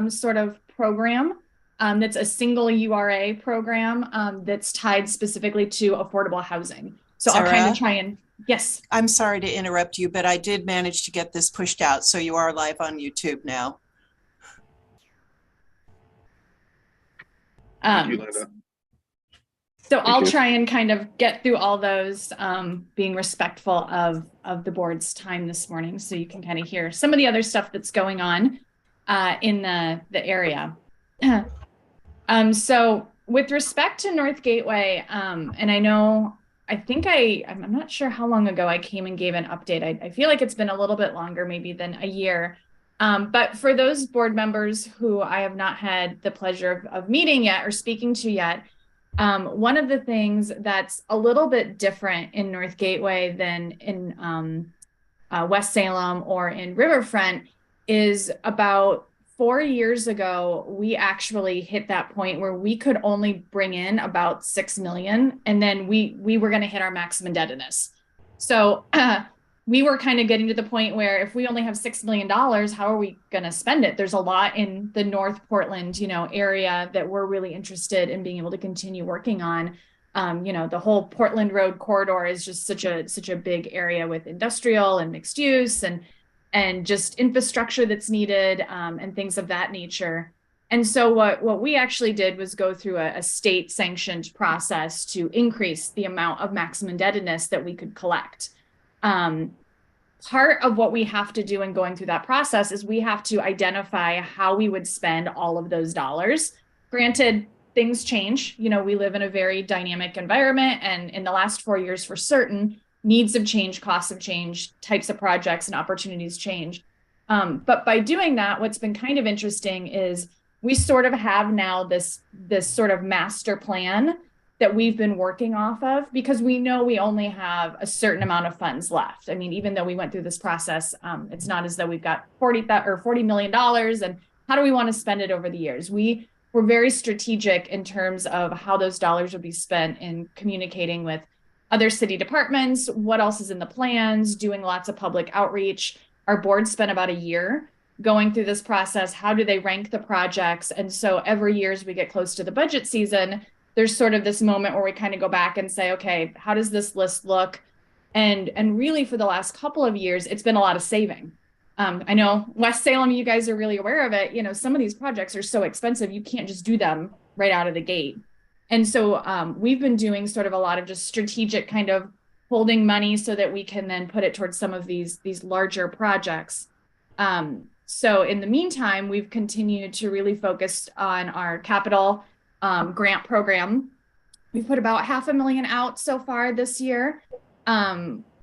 sort of program that's a single URA program that's tied specifically to affordable housing. So I'll kind of Sarah, try and, yes. I'm sorry to interrupt you, but I did manage to get this pushed out, so you are live on YouTube now. Thank you, Um, Linda. so Thank I'll you. try and kind of get through all those, being respectful of the board's time this morning, so you can kind of hear some of the other stuff that's going on in the area. So with respect to North Gateway, and I'm not sure how long ago I came and gave an update. I feel like it's been a little bit longer, maybe than a year. But for those board members who I have not had the pleasure of meeting yet or speaking to yet, one of the things that's a little bit different in North Gateway than in West Salem or in Riverfront is about 4 years ago, we actually hit that point where we could only bring in about 6 million, and then we were going to hit our maximum indebtedness. So we were kind of getting to the point where if we only have $6 million, how are we going to spend it? There's a lot in the North Portland, area that we're really interested in being able to continue working on. The whole Portland Road corridor is just such a big area with industrial and mixed use and just infrastructure that's needed, and things of that nature. And so what we actually did was go through a state sanctioned process to increase the amount of maximum indebtedness that we could collect. Part of what we have to do in going through that process is we have to identify how we would spend all of those dollars. Granted, things change. We live in a very dynamic environment, and in the last 4 years for certain, needs have changed, costs have changed, types of projects and opportunities change. But by doing that, what's been kind of interesting is we sort of have now this sort of master plan that we've been working off of, because we know we only have a certain amount of funds left. I mean, even though we went through this process, it's not as though we've got $40 million and how do we want to spend it over the years? We're very strategic in terms of how those dollars will be spent in communicating with other city departments, what else is in the plans, doing lots of public outreach. Our board spent about a year going through this process. How do they rank the projects? And so every year as we get close to the budget season, there's sort of this moment where we kind of go back and say, okay, how does this list look? And really for the last couple of years, it's been a lot of saving. I know West Salem, you guys are really aware of it. Some of these projects are so expensive, you can't just do them right out of the gate. And so we've been doing sort of a lot of just strategic kind of holding money so that we can then put it towards some of these larger projects. So in the meantime, we've continued to really focus on our capital grant program. We've put about $500,000 out so far this year.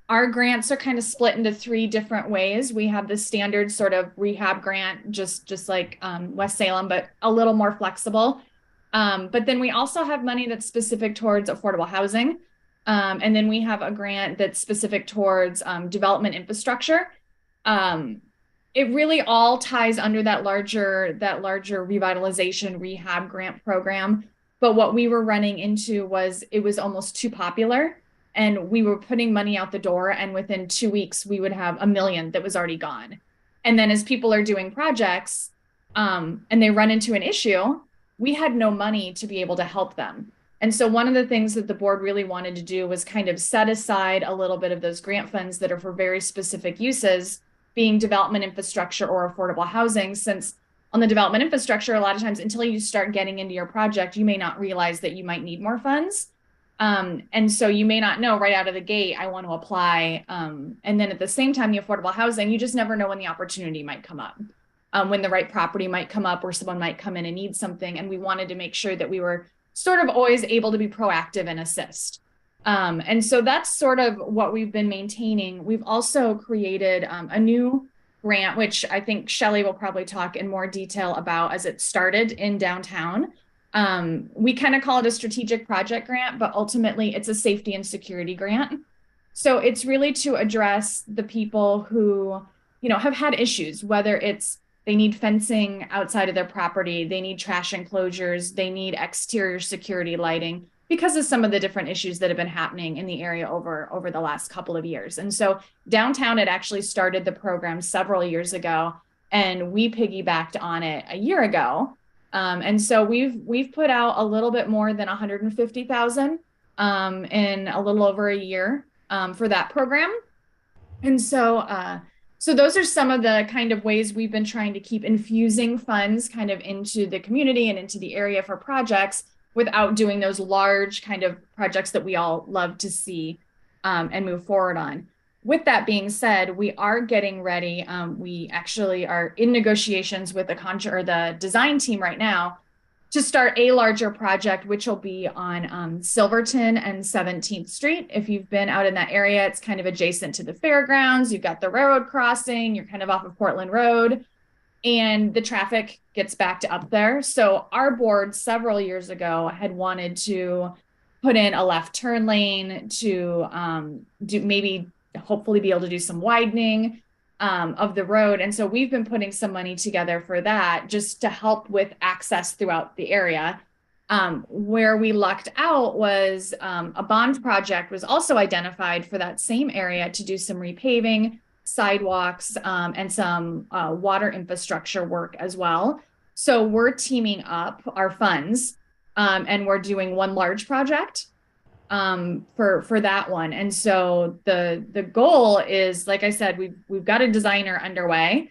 Our grants are kind of split into 3 different ways. We have the standard sort of rehab grant, just like West Salem, but a little more flexible. But then we also have money that's specific towards affordable housing. And then we have a grant that's specific towards development infrastructure. It really all ties under that larger revitalization rehab grant program. But what we were running into was it was almost too popular. And we were putting money out the door, and within 2 weeks, we would have $1 million that was already gone. And then as people are doing projects and they run into an issue, we had no money to be able to help them. And so one of the things that the board really wanted to do was kind of set aside a little bit of those grant funds that are for very specific uses, being development infrastructure or affordable housing, since on the development infrastructure, a lot of times until you start getting into your project, you may not realize that you might need more funds. And so you may not know right out of the gate, I want to apply. And then at the same time, the affordable housing, you just never know when the opportunity might come up, when the right property might come up or someone might come in and need something. And we wanted to make sure that we were sort of always able to be proactive and assist. And so that's sort of what we've been maintaining. We've also created a new grant, which I think Shelley will probably talk in more detail about as it started in downtown. We kind of call it a strategic project grant, but ultimately it's a safety and security grant. So it's really to address the people who, have had issues, whether it's they need fencing outside of their property, they need trash enclosures, they need exterior security lighting because of some of the different issues that have been happening in the area over the last couple of years. And so downtown, it actually started the program several years ago. and we piggybacked on it a year ago. And so we've put out a little bit more than 150,000 in a little over a year for that program. And so those are some of the kind of ways we've been trying to keep infusing funds kind of into the community and into the area for projects without doing those large kind of projects that we all love to see and move forward on. With that being said, we are getting ready. We actually are in negotiations with the design team right now to start a larger project, which will be on Silverton and 17th Street. If you've been out in that area, it's kind of adjacent to the fairgrounds. You've got the railroad crossing, you're kind of off of Portland Road, and the traffic gets backed up there. So our board several years ago had wanted to put in a left turn lane to do maybe hopefully be able to do some widening of the road. And so we've been putting some money together for that just to help with access throughout the area. Where we lucked out was a bond project was also identified for that same area to do some repaving, sidewalks, and some water infrastructure work as well. So we're teaming up our funds and we're doing one large project for that one. And so the goal is, like I said, we've got a designer underway.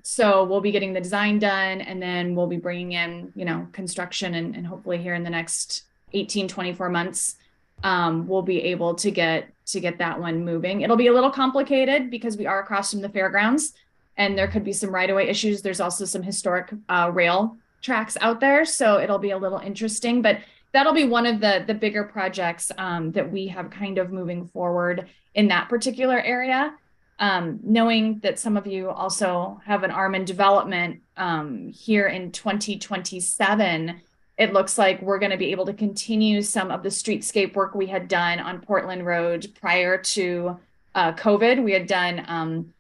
So we'll be getting the design done, and then we'll be bringing in, construction, and hopefully here in the next 18, 24 months, we'll be able to get that one moving. It'll be a little complicated because we are across from the fairgrounds and there could be some right-of-way issues. There's also some historic rail tracks out there. So it'll be a little interesting, but that'll be one of the bigger projects that we have kind of moving forward in that particular area. Knowing that some of you also have an arm in development here in 2027, it looks like we're going to be able to continue some of the streetscape work we had done on Portland Road prior to COVID. We had done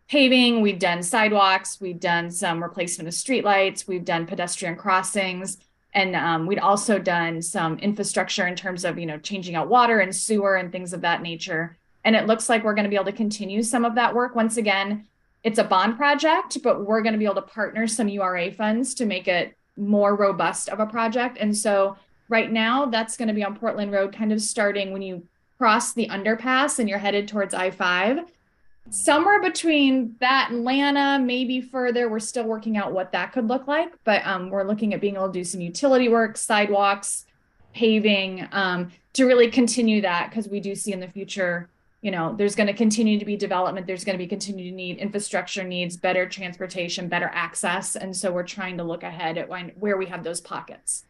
paving, we've done sidewalks, we've done some replacement of streetlights, we've done pedestrian crossings, and we'd also done some infrastructure in terms of, changing out water and sewer and things of that nature. And it looks like we're going to be able to continue some of that work. Once again, it's a bond project, but we're going to be able to partner some URA funds to make it more robust of a project. And so right now, that's going to be on Portland Road, kind of starting when you cross the underpass and you're headed towards I-5. Somewhere between that and Atlanta, maybe further, we're still working out what that could look like. But we're looking at being able to do some utility work, sidewalks, paving, to really continue that, because we do see in the future, there's going to continue to be development. There's going to be continued need, infrastructure needs, better transportation, better access. And so we're trying to look ahead at where we have those pockets.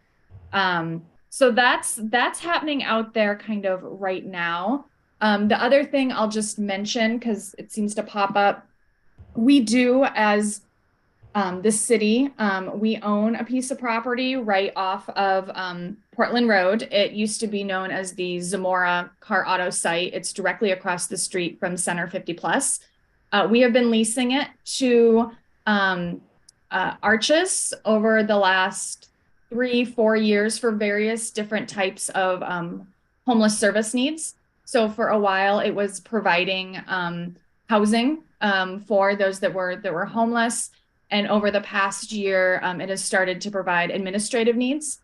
So that's happening out there kind of right now. The other thing I'll just mention, because it seems to pop up, we do, as the city, we own a piece of property right off of Portland Road. It used to be known as the Zamora Car Auto site. It's directly across the street from Center 50 Plus. We have been leasing it to Arches over the last 3-4 years for various different types of homeless service needs. So for a while, it was providing housing for those that were homeless. And over the past year, it has started to provide administrative needs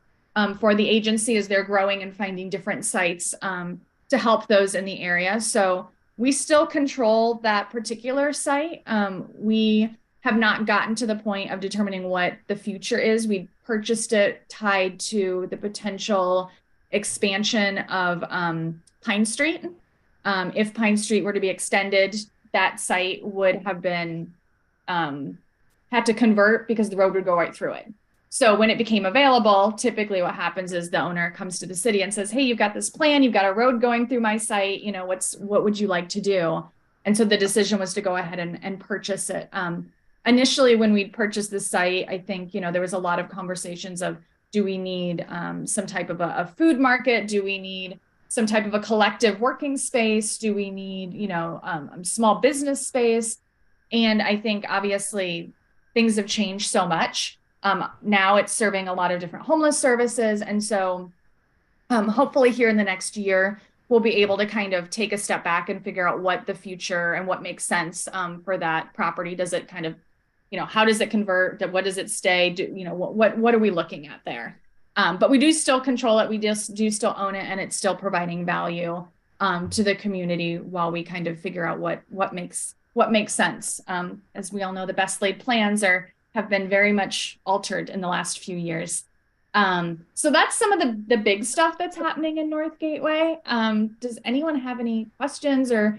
for the agency as they're growing and finding different sites to help those in the area. So we still control that particular site. We have not gotten to the point of determining what the future is. We purchased it tied to the potential expansion of Pine Street. If Pine Street were to be extended, that site would have been had to convert because the road would go right through it. So when it became available, typically what happens is the owner comes to the city and says, hey, you've got this plan, you've got a road going through my site, what would you like to do? And so the decision was to go ahead and purchase it. Initially, when we purchased the site, I think, there was a lot of conversations of, do we need some type of a food market? Do we need some type of a collective working space? Do we need, small business space? And I think obviously things have changed so much. Now it's serving a lot of different homeless services. And so hopefully here in the next year, we'll be able to kind of take a step back and figure out what the future and what makes sense for that property. Does it kind of how does it convert? What does it stay? What are we looking at there? But we do still control it. We just do still own it, and it's still providing value to the community while we kind of figure out what makes sense. As we all know, the best laid plans have been very much altered in the last few years. So that's some of the big stuff that's happening in North Gateway. Does anyone have any questions or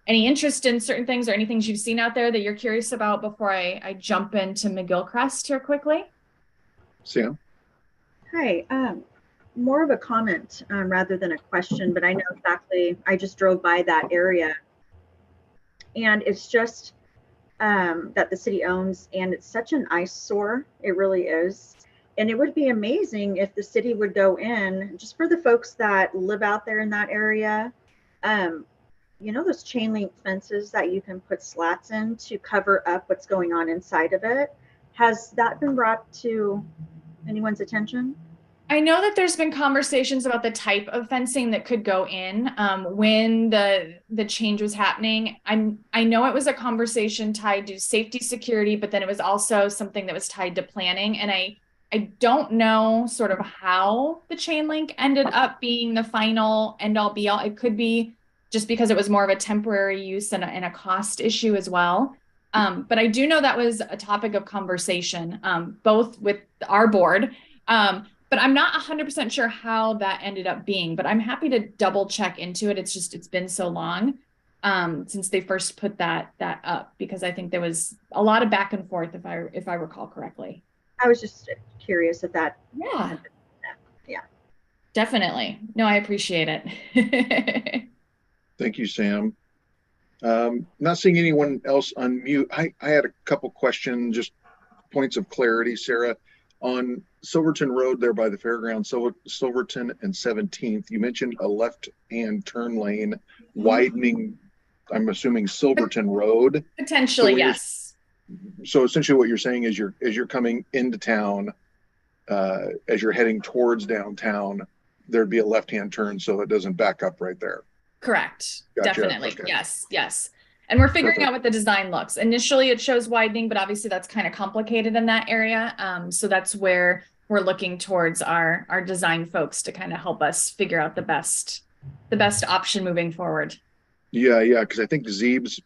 any interest in certain things or any things you've seen out there that you're curious about before I jump into McGillcrest here quickly? Sam? Hi, more of a comment rather than a question, but I know exactly, I just drove by that area. And it's just that the city owns, and it's such an eyesore, it really is. And it would be amazing if the city would go in, just for the folks that live out there in that area, those chain link fences that you can put slats in to cover up what's going on inside of it. Has that been brought to anyone's attention? I know that there's been conversations about the type of fencing that could go in when the change was happening. I know it was a conversation tied to safety, security, but then it was also something that was tied to planning. And I don't know sort of how the chain link ended up being the final end all be all. It could be just because it was more of a temporary use and a cost issue as well. But I do know that was a topic of conversation, both with our board. But I'm not 100% sure how that ended up being, but I'm happy to double check into it. It's been so long since they first put that up, because I think there was a lot of back and forth, if I recall correctly. I was just curious if that. Yeah. Yeah. Definitely. No, I appreciate it. Thank you, Sam. Not seeing anyone else unmute. I had a couple questions, just points of clarity, Sarah. On Silverton Road there by the fairground, Silverton and 17th, you mentioned a left-hand turn lane widening, I'm assuming Silverton Road. Potentially, yes. So essentially what you're saying is as you're coming into town, as you're heading towards downtown, there'd be a left-hand turn so it doesn't back up right there. Correct. Gotcha. Definitely. Okay. Yes. And we're figuring out what the design looks. Initially, it shows widening, but obviously that's kind of complicated in that area. So that's where we're looking towards our design folks to kind of help us figure out the best option moving forward. Yeah, because I think Zeeb's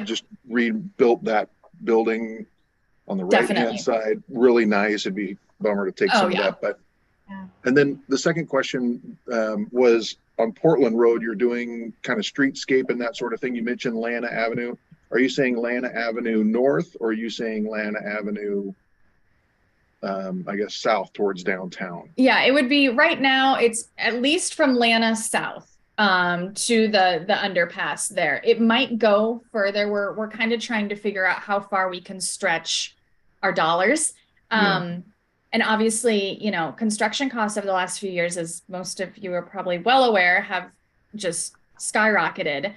just rebuilt that building on the right-hand side. Really nice. It'd be a bummer to take some of that, but. Yeah. And then the second question was on Portland Road, you're doing kind of streetscape and that sort of thing. You mentioned Lana Avenue. Are you saying Lana Avenue North, or are you saying Lana Avenue, I guess, south towards downtown? Yeah, it would be right now. It's at least from Lana south to the underpass there. It might go further. We're kind of trying to figure out how far we can stretch our dollars. And obviously, construction costs over the last few years, as most of you are probably well aware, have just skyrocketed.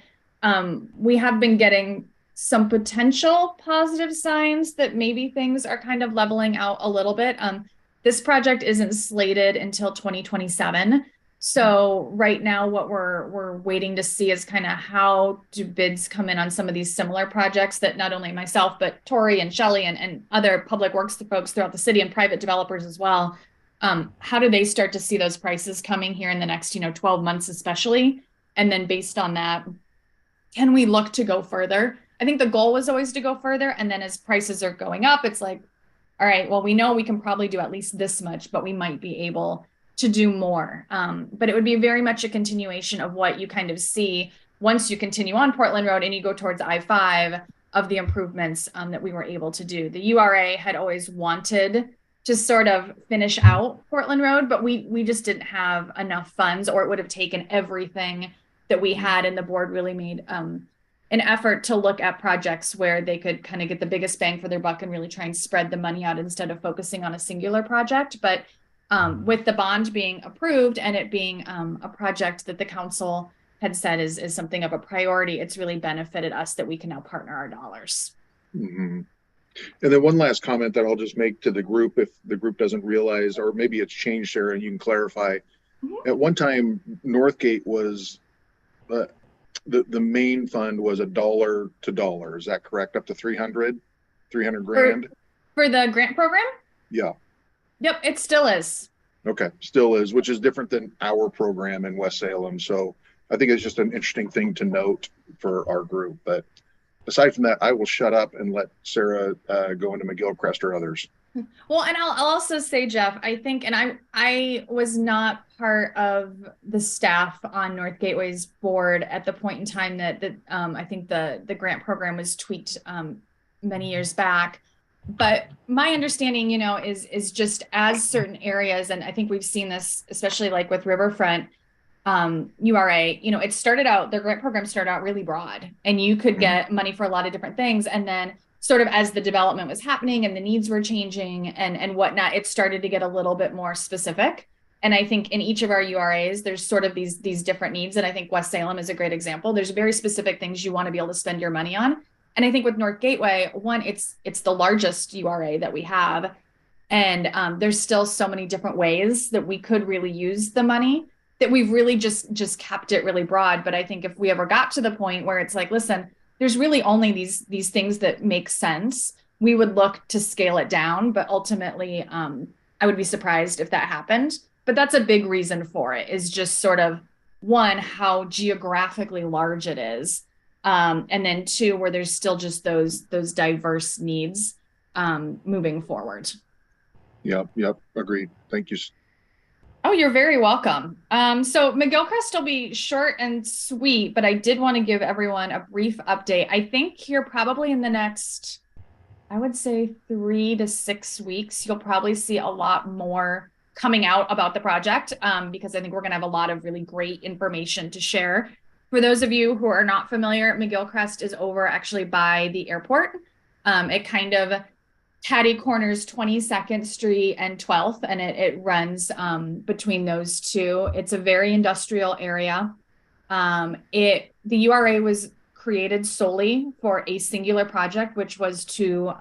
We have been getting some potential positive signs that maybe things are kind of leveling out a little bit. This project isn't slated until 2027. So right now, what we're waiting to see is kind of how do bids come in on some of these similar projects that not only myself, but Tori and Shelley and other public works folks throughout the city and private developers as well. How do they start to see those prices coming here in the next 12 months, especially? And then based on that, can we look to go further? I think the goal was always to go further. And then as prices are going up, it's like, all right, well, we know we can probably do at least this much, but we might be able to do more. But it would be very much a continuation of what you kind of see once you continue on Portland Road and you go towards I-5 of the improvements that we were able to do. The URA had always wanted to sort of finish out Portland Road, but we just didn't have enough funds, or it would have taken everything that we had, and the board really made an effort to look at projects where they could kind of get the biggest bang for their buck and really try and spread the money out instead of focusing on a singular project. But with the bond being approved and it being a project that the council had said is something of a priority, it's really benefited us that we can now partner our dollars. Mm-hmm. And then one last comment that I'll just make to the group, if the group doesn't realize, or maybe it's changed, Sarah, and you can clarify. Mm-hmm. At one time, Northgate was the main fund was $1 to dollar. Is that correct? Up to 300? 300 grand? For the grant program? Yeah. Yep, it still is. Okay, still is, which is different than our program in West Salem. So I think it's just an interesting thing to note for our group. But aside from that, I will shut up and let Sarah go into McGillcrest or others. Well, and I'll also say, Jeff, I think, and I was not part of the staff on North Gateway's board at the point in time that I think the grant program was tweaked many years back. But my understanding, is just as certain areas, and I think we've seen this, especially like with Riverfront URA, it started out, the grant program started out really broad, and you could get money for a lot of different things. And then sort of as the development was happening and the needs were changing and whatnot, it started to get a little bit more specific. And I think in each of our URAs, there's sort of these different needs. And I think West Salem is a great example. There's very specific things you want to be able to spend your money on. And I think with North Gateway, one, it's the largest URA that we have. And there's still so many different ways that we could really use the money that we've really just kept it really broad. But I think if we ever got to the point where it's like, listen, there's really only these things that make sense, we would look to scale it down. But ultimately, I would be surprised if that happened. But that's a big reason for it, is just sort of, one, how geographically large it is. And then two, where there's still just those diverse needs moving forward. Yep. Agreed. Thank you. Oh, you're very welcome. So McGillcrest will be short and sweet, but I did want to give everyone a brief update. I think here probably in the next, I would say 3 to 6 weeks, you'll probably see a lot more coming out about the project because I think we're going to have a lot of really great information to share. For those of you who are not familiar, McGillcrest is over actually by the airport. It kind of catty corners 22nd Street and 12th, and it runs between those two. It's a very industrial area. The URA was created solely for a singular project, which was to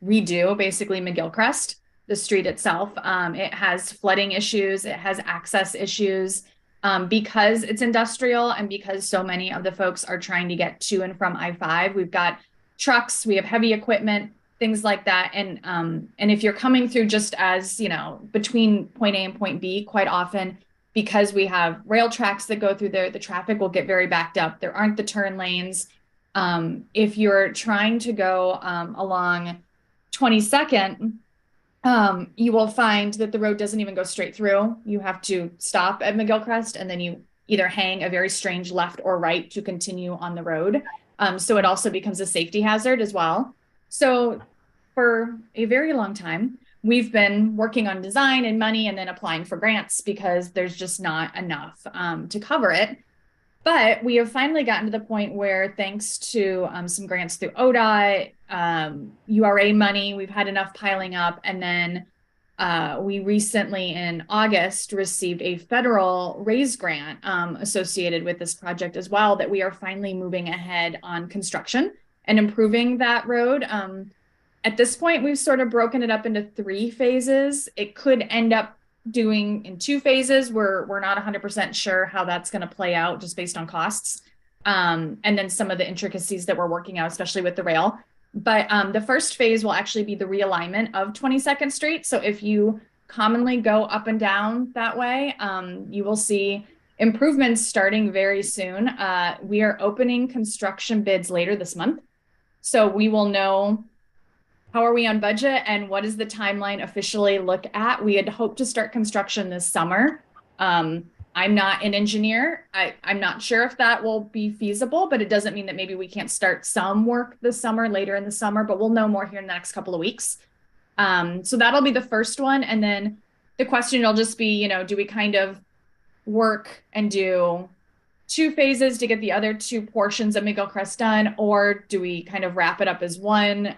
redo basically McGillcrest, the street itself. It has flooding issues, it has access issues. Because it's industrial and because so many of the folks are trying to get to and from I-5, we've got trucks, we have heavy equipment, things like that. And if you're coming through just as, between point A and point B, quite often, because we have rail tracks that go through there, the traffic will get very backed up. There aren't the turn lanes. If you're trying to go along 22nd, you will find that the road doesn't even go straight through. You have to stop at McGillcrest, and then you either hang a very strange left or right to continue on the road. So it also becomes a safety hazard as well. So for a very long time, we've been working on design and money and then applying for grants because there's just not enough to cover it. But we have finally gotten to the point where, thanks to some grants through ODOT, URA money, we've had enough piling up. And then we recently in August received a federal RAISE grant associated with this project as well, that we are finally moving ahead on construction and improving that road. At this point, we've sort of broken it up into 3 phases. It could end up doing in 2 phases. We're not 100% sure how that's going to play out just based on costs. And then some of the intricacies that we're working out, especially with the rail. But the first phase will actually be the realignment of 22nd Street. So if you commonly go up and down that way, you will see improvements starting very soon. We are opening construction bids later this month. So we will know how are we on budget and what does the timeline officially look at. We had hoped to start construction this summer. I'm not an engineer. I'm not sure if that will be feasible, but it doesn't mean that maybe we can't start some work this summer, later in the summer, but we'll know more here in the next couple of weeks. So that'll be the first one. And then the question will just be, do we kind of work and do 2 phases to get the other 2 portions of McGillcrest done, or do we kind of wrap it up as one?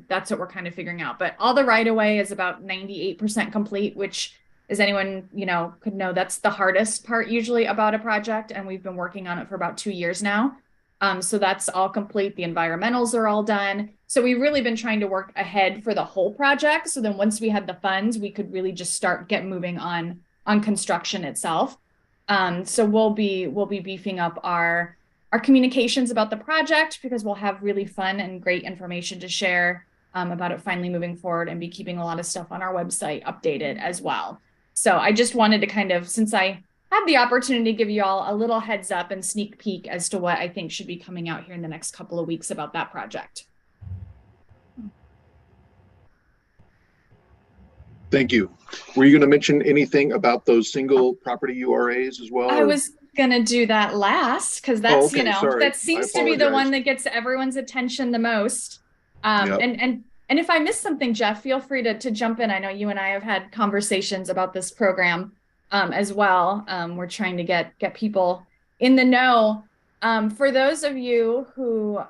That's what we're kind of figuring out. But all the right-of-way is about 98% complete, which, as anyone could know, that's the hardest part usually about a project, and we've been working on it for about 2 years now. So that's all complete. The environmentals are all done. So we've really been trying to work ahead for the whole project. So then once we had the funds, we could really just start moving on construction itself. So we'll be beefing up our communications about the project, because we'll have really fun and great information to share. about it finally moving forward, and be keeping a lot of stuff on our website updated as well. So I just wanted to kind of, since I had the opportunity to give you all a little heads up and sneak peek as to what I think should be coming out here in the next couple of weeks about that project. Thank you. Were you going to mention anything about those single property URAs as well? I was going to do that last, because that's, okay, sorry. that seems to be the one that gets everyone's attention the most. Yep. And if I missed something, Jeff, feel free to jump in. I know you and I have had conversations about this program as well. We're trying to get people in the know. For those of you who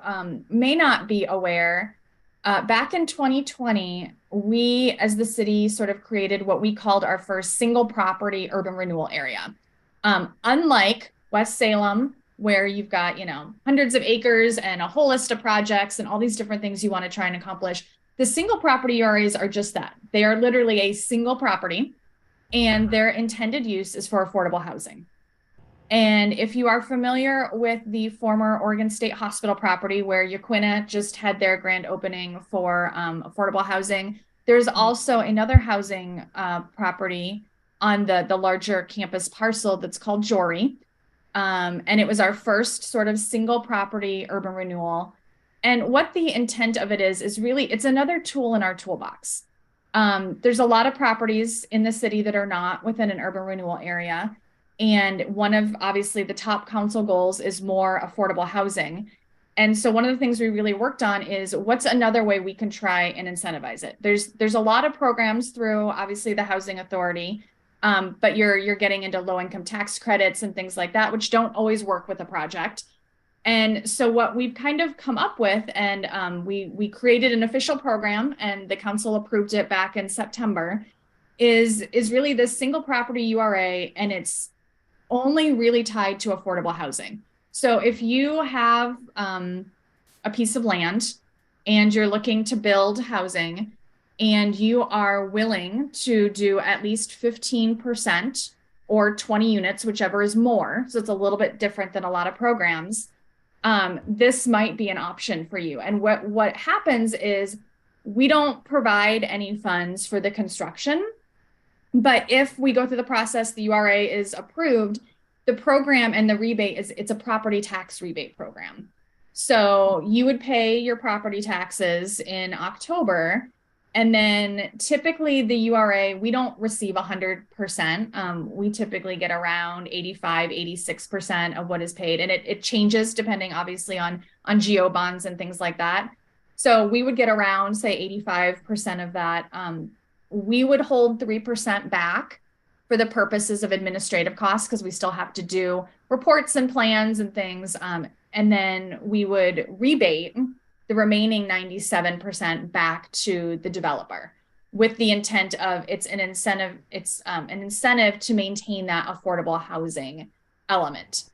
may not be aware, back in 2020, we as the city sort of created what we called our first single property urban renewal area. Unlike West Salem, where you've got, hundreds of acres and a whole list of projects and all these different things you want to try and accomplish, the single property URAs are just that. They are literally a single property, and their intended use is for affordable housing. And if you are familiar with the former Oregon State Hospital property where Yaquina just had their grand opening for affordable housing, there's also another housing property on the larger campus parcel that's called Jory. And it was our first sort of single property urban renewal. And what the intent of it is really, it's another tool in our toolbox. There's a lot of properties in the city that are not within an urban renewal area. And one of, obviously, the top council goals is more affordable housing. And so one of the things we really worked on is what's another way we can try and incentivize it. There's a lot of programs through, obviously, the Housing Authority, but you're getting into low income tax credits and things like that, which don't always work with a project. And so what we've kind of come up with, and we created an official program, and the council approved it back in September, is really this single property URA, and it's only really tied to affordable housing. So if you have a piece of land and you're looking to build housing, and you are willing to do at least 15% or 20 units, whichever is more, so it's a little bit different than a lot of programs, this might be an option for you. And what happens is we don't provide any funds for the construction, but if we go through the process, the URA is approved, the program and the rebate it's a property tax rebate program. So you would pay your property taxes in October, and then typically the URA, we don't receive 100%. We typically get around 85, 86% of what is paid. And it changes depending, obviously, on geo bonds and things like that. So we would get around, say, 85% of that. We would hold 3% back for the purposes of administrative costs, because we still have to do reports and plans and things. And then we would rebate the remaining 97% back to the developer, with the intent of it's an incentive to maintain that affordable housing element.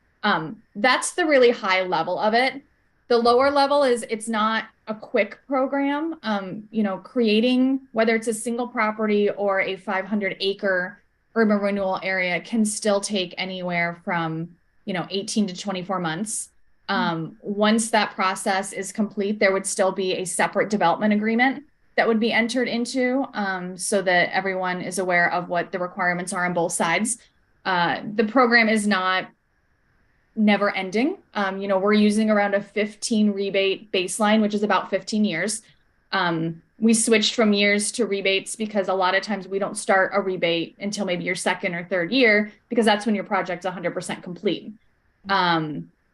That's the really high level of it. The lower level is it's not a quick program. Creating, whether it's a single property or a 500-acre urban renewal area, can still take anywhere from 18 to 24 months. Once that process is complete, there would still be a separate development agreement that would be entered into, so that everyone is aware of what the requirements are on both sides. The program is not never ending. We're using around a 15 rebate baseline, which is about 15 years. We switched from years to rebates because a lot of times we don't start a rebate until maybe your second or third year, because that's when your project's 100% complete.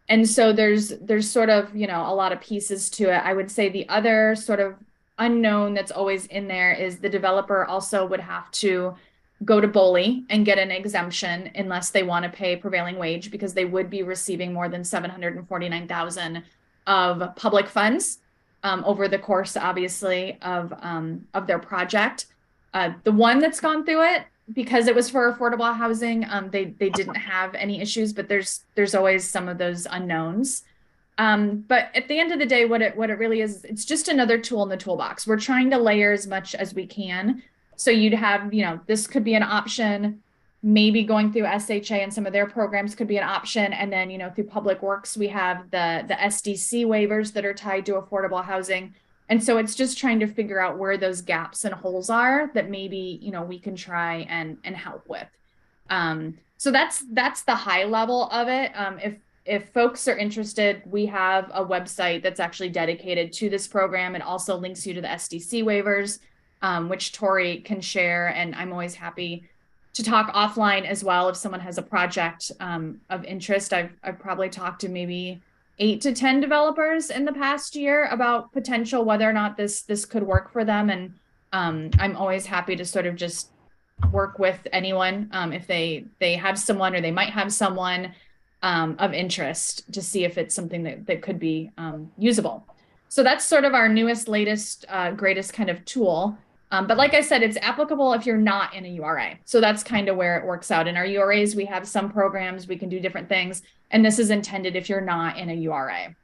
And so there's sort of, a lot of pieces to it. I would say the other sort of unknown that's always in there is the developer also would have to go to BOLI and get an exemption unless they want to pay prevailing wage, because they would be receiving more than $749,000 of public funds over the course, obviously, of their project. The one that's gone through it, because it was for affordable housing, they didn't have any issues, but there's always some of those unknowns. But at the end of the day, what it really is, it's just another tool in the toolbox. We're trying to layer as much as we can. So you'd have, this could be an option. Maybe going through SHA and some of their programs could be an option. And then, through Public Works, we have the SDC waivers that are tied to affordable housing. And so it's just trying to figure out where those gaps and holes are that maybe, we can try and help with. So that's the high level of it. If folks are interested, we have a website that's actually dedicated to this program. It also links you to the SDC waivers, which Tori can share. And I'm always happy to talk offline as well. If someone has a project of interest, I've probably talked to maybe 8 to 10 developers in the past year about potential, whether or not this could work for them. And I'm always happy to sort of just work with anyone if they have someone or they might have someone of interest to see if it's something that could be usable. So that's sort of our newest, latest, greatest kind of tool. But like I said, it's applicable if you're not in a URA. So that's kind of where it works out. In our URAs, we have some programs, we can do different things. And this is intended if you're not in a URA.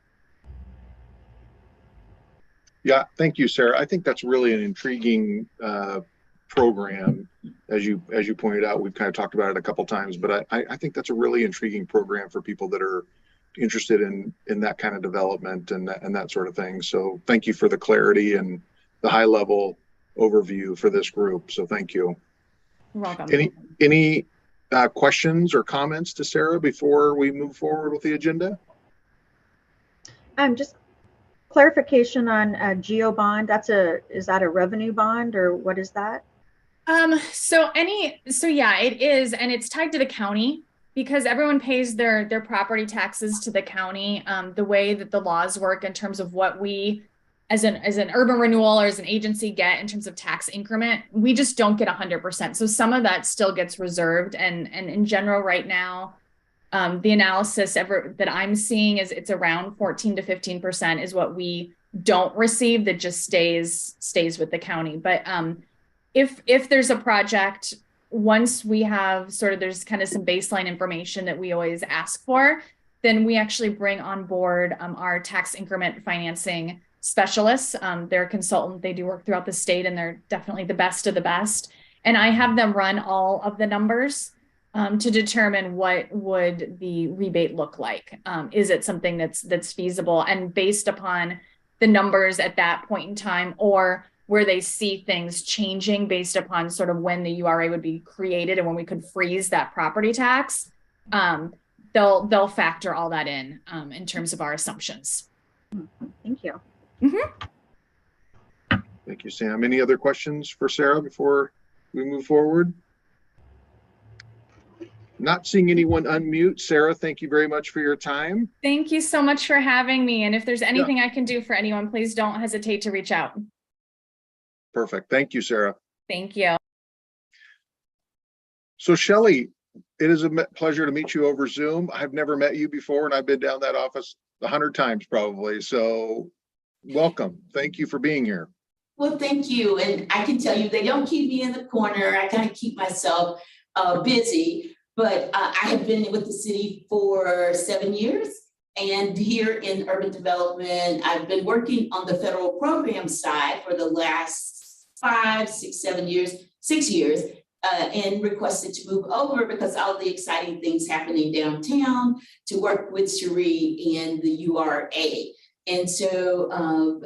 Yeah, thank you, Sarah. I think that's really an intriguing program. As you pointed out, we've kind of talked about it a couple of times, but I think that's a really intriguing program for people that are interested in that kind of development and that sort of thing. So thank you for the clarity and the high level overview for this group. So thank you. You're welcome. Any questions or comments to Sarah before we move forward with the agenda? Just clarification on a GEO bond. Is that a revenue bond or what is that? So yeah, it is, and it's tied to the county because everyone pays their property taxes to the county. The way that the laws work in terms of what we as an urban renewal or as an agency get in terms of tax increment, we just don't get 100%. So some of that still gets reserved. And in general right now, the analysis that I'm seeing is it's around 14 to 15% is what we don't receive that just stays with the county. But if there's a project, once we have there's kind of some baseline information that we always ask for, then we actually bring on board our tax increment financing specialists. They're a consultant. They do work throughout the state and they're definitely the best of the best. And I have them run all of the numbers to determine what would the rebate look like. Is it something that's feasible? And based upon the numbers at that point in time, or where they see things changing based upon sort of when the URA would be created and when we could freeze that property tax, they'll factor all that in terms of our assumptions. Thank you. Mm-hmm. Thank you, Sam. Any other questions for Sarah before we move forward? Not seeing anyone unmute. Sarah, thank you very much for your time. Thank you so much for having me. And if there's anything I can do for anyone, please don't hesitate to reach out. Perfect. Thank you, Sarah. Thank you. So Shelley, it is a pleasure to meet you over Zoom. I've never met you before and I've been down that office 100 times probably. So welcome. Thank you for being here. Well, thank you. And I can tell you, they don't keep me in the corner. I kind of keep myself busy, but I have been with the city for 7 years. And here in urban development, I've been working on the federal program side for the last 5, 6, 7 years, 6 years, and requested to move over because all the exciting things happening downtown to work with Cherie and the URA. And so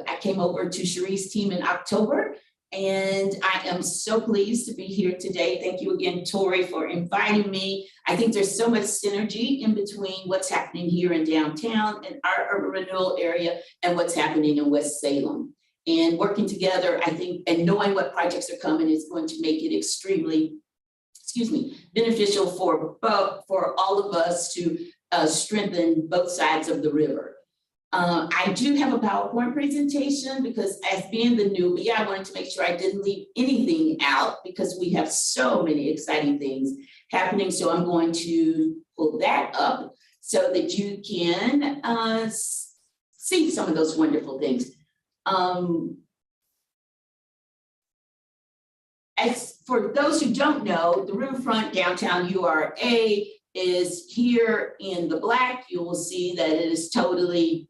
I came over to Cherie's team in October, and I am so pleased to be here today. Thank you again, Tori, for inviting me. I think there's so much synergy in between what's happening here in downtown and our urban renewal area and what's happening in West Salem. And working together, I think, and knowing what projects are coming is going to make it extremely, beneficial for all of us to strengthen both sides of the river. I do have a PowerPoint presentation because as being the newbie, I wanted to make sure I didn't leave anything out because we have so many exciting things happening. So I'm going to pull that up so that you can see some of those wonderful things. As for those who don't know, the Riverfront Downtown URA is here in the black. You will see that it is totally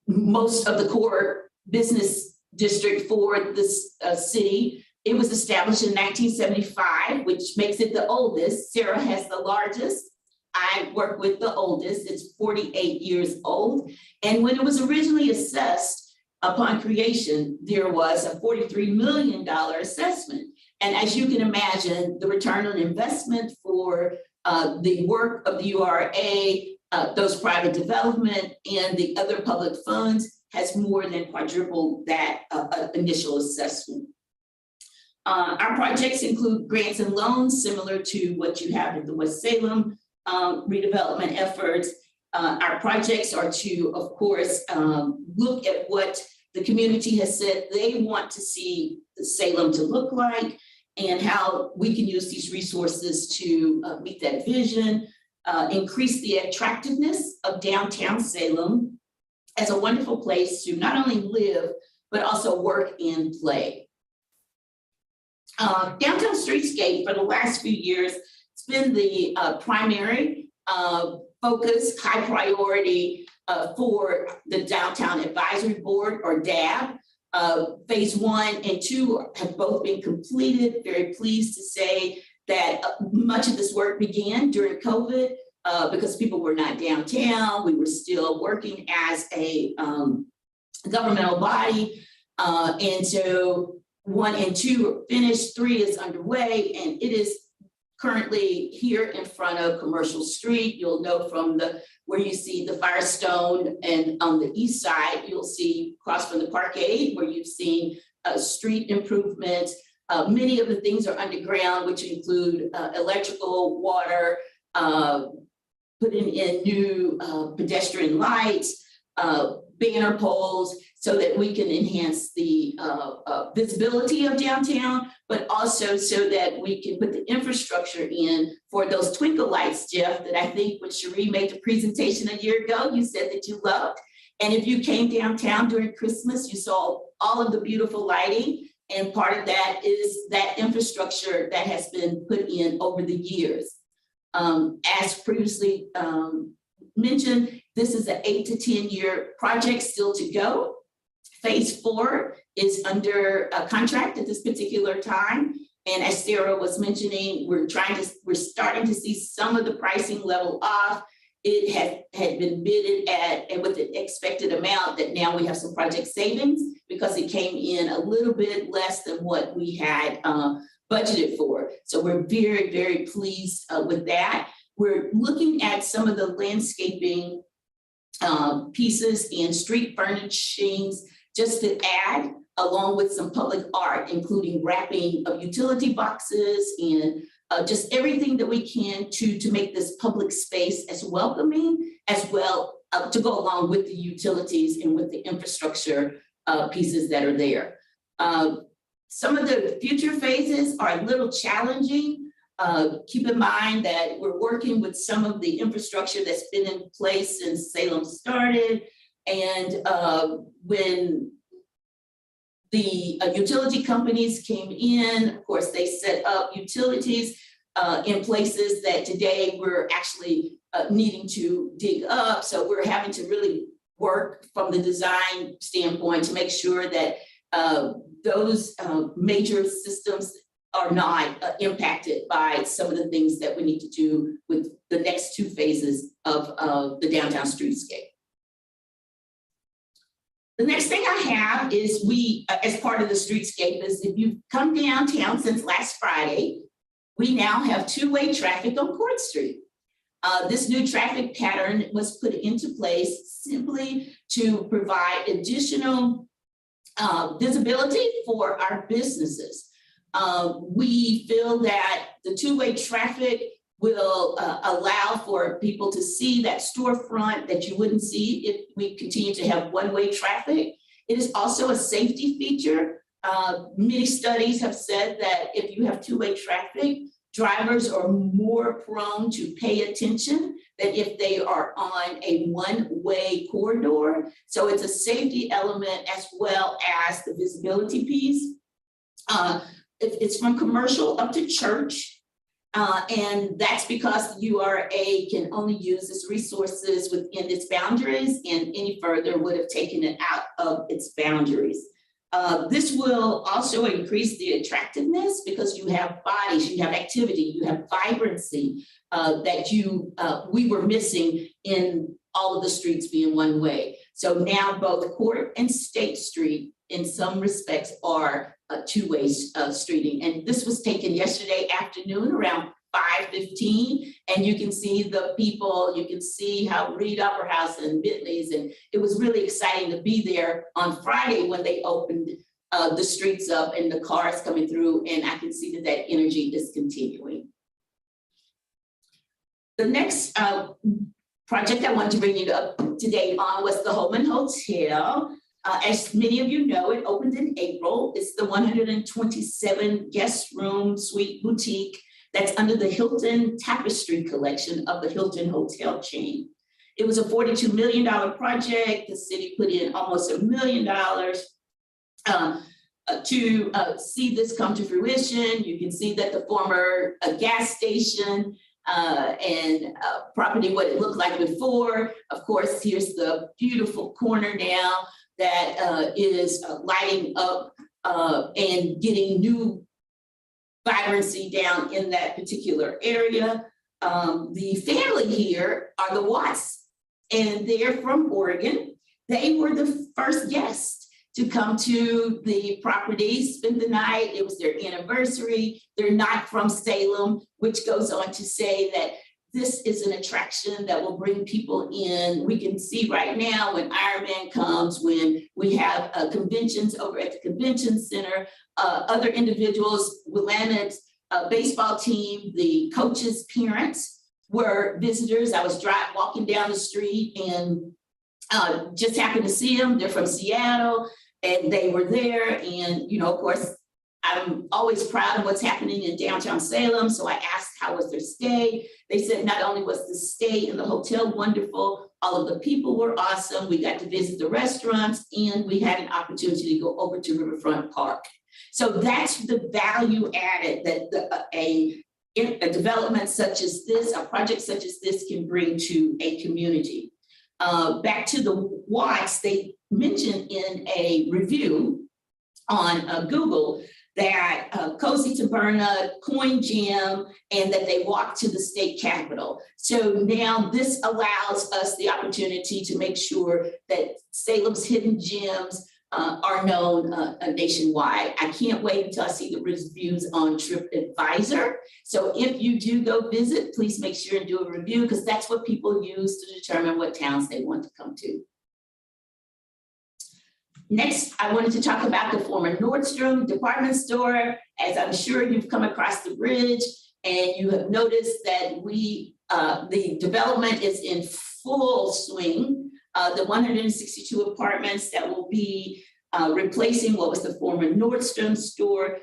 most of the core business district for this city. It was established in 1975, which makes it the oldest. Sarah has the largest I work with the oldest, it's 48 years old. And when it was originally assessed upon creation, there was a $43 million assessment. And as you can imagine, the return on investment for the work of the URA, those private development and the other public funds has more than quadrupled that initial assessment. Our projects include grants and loans similar to what you have in the West Salem redevelopment efforts. Our projects are to, of course, look at what the community has said they want to see Salem to look like and how we can use these resources to meet that vision, increase the attractiveness of downtown Salem as a wonderful place to not only live, but also work and play. Downtown streetscape for the last few years, it's been the primary focus, high priority for the Downtown Advisory Board, or DAB. Phase 1 and 2 have both been completed. Very pleased to say that much of this work began during COVID because people were not downtown. We were still working as a governmental body. And so 1 and 2 are finished, 3 is underway, and it is currently here in front of Commercial Street. You'll know from where you see the Firestone, and on the east side, you'll see across from the Parkade where you've seen street improvements. Many of the things are underground, which include electrical, water, putting in new pedestrian lights, banner poles, so that we can enhance the visibility of downtown, but also so that we can put the infrastructure in for those twinkle lights, Jeff, that I think when Cherie made the presentation a year ago, you said that you loved. And if you came downtown during Christmas, you saw all of the beautiful lighting. And part of that is that infrastructure that has been put in over the years. As previously mentioned, this is an 8 to 10 year project still to go. Phase 4 is under contract at this particular time. And as Sarah was mentioning, we're starting to see some of the pricing level off. It had been bidded at and with the expected amount that now we have some project savings because it came in a little bit less than what we had budgeted for. So we're very, very pleased with that. We're looking at some of the landscaping pieces and street furnishings just to add, along with some public art, including wrapping of utility boxes and just everything that we can to make this public space as welcoming as well to go along with the utilities and with the infrastructure pieces that are there. Some of the future phases are a little challenging. Keep in mind that we're working with some of the infrastructure that's been in place since Salem started. And when the utility companies came in, of course, they set up utilities in places that today we're actually needing to dig up. So we're having to really work from the design standpoint to make sure that those major systems are not impacted by some of the things that we need to do with the next 2 phases of the downtown streetscape. The next thing I have is we, as part of the streetscape, is if you've come downtown since last Friday, we now have 2-way traffic on Court Street. This new traffic pattern was put into place simply to provide additional visibility for our businesses. We feel that the 2-way traffic will allow for people to see that storefront that you wouldn't see if we continue to have 1-way traffic. It is also a safety feature. Many studies have said that if you have 2-way traffic, drivers are more prone to pay attention than if they are on a 1-way corridor. So it's a safety element as well as the visibility piece. It's from commercial up to church. And that's because the URA can only use its resources within its boundaries, and any further would have taken it out of its boundaries. This will also increase the attractiveness because you have bodies, you have activity, you have vibrancy that we were missing in all of the streets being one way. So now both Court and State Street in some respects are two-way streeting. And this was taken yesterday afternoon around 5:15, and you can see the people, you can see how Reed Upper House and Bentley's, and it was really exciting to be there on Friday when they opened the streets up and the cars coming through, and I can see that that energy is continuing. The next project I wanted to bring you up to date on was the Holman Hotel. As many of you know, it opened in April. It's the 127 guest room suite boutique that's under the Hilton Tapestry collection of the Hilton hotel chain. It was a $42 million project. The city put in almost $1 million to see this come to fruition. You can see that the former gas station and property, what it looked like before. Of course, here's the beautiful corner now that is lighting up and getting new vibrancy down in that particular area. The family here are the Watts, and they're from Oregon. They were the first guests to come to the property, spend the night. It was their anniversary. They're not from Salem, which goes on to say that this is an attraction that will bring people in. We can see right now when Ironman comes, when we have conventions over at the convention center, other individuals, Willamette's baseball team, the coaches' parents were visitors. I was walking down the street and just happened to see them. They're from Seattle and they were there. And, you know, of course, I'm always proud of what's happening in downtown Salem. So I asked, how was their stay? They said not only was the stay in the hotel wonderful, all of the people were awesome. We got to visit the restaurants and we had an opportunity to go over to Riverfront Park. So that's the value added that a development such as this, a project such as this can bring to a community. Back to the Watts, they mentioned in a review on Google that Cozy Taberna, Coin Jam, and that they walked to the state capitol. So now this allows us the opportunity to make sure that Salem's hidden gems are known nationwide. I can't wait until I see the reviews on TripAdvisor. So if you do go visit, please make sure and do a review because that's what people use to determine what towns they want to come to. Next, I wanted to talk about the former Nordstrom department store. As I'm sure you've come across the bridge and you have noticed that the development is in full swing. The 162 apartments that will be replacing what was the former Nordstrom store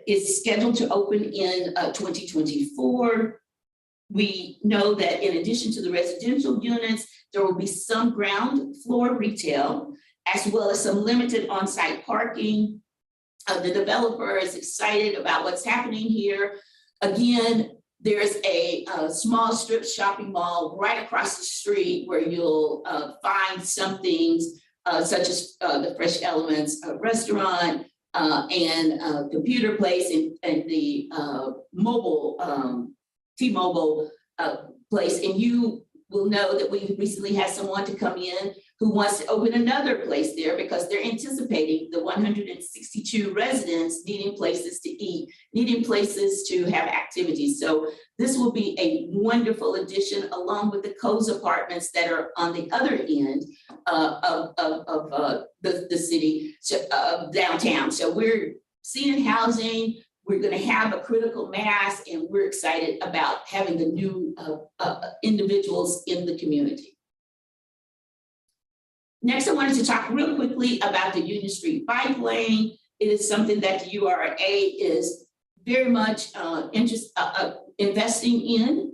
is scheduled to open in 2024. We know that in addition to the residential units, there will be some ground floor retail, as well as some limited on-site parking. The developer is excited about what's happening here. Again, there's a small strip shopping mall right across the street where you'll find some things such as the Fresh Elements restaurant and computer place and the mobile, T-Mobile place. And you will know that we recently had someone to come in who wants to open another place there because they're anticipating the 162 residents needing places to eat, needing places to have activities. So this will be a wonderful addition along with the Co's apartments that are on the other end of the city, downtown. So we're seeing housing, we're going to have a critical mass, and we're excited about having the new individuals in the community. Next, I wanted to talk real quickly about the Union Street bike lane. It is something that the URA is very much investing in.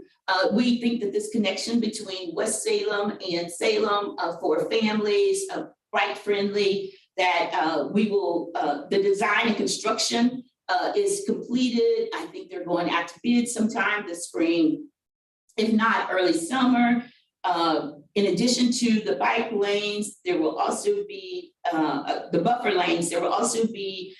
We think that this connection between West Salem and Salem for families, bike friendly, that we will, the design and construction is completed. I think they're going out to bid sometime this spring, if not early summer. In addition to the bike lanes, there will also be the buffer lanes. There will also be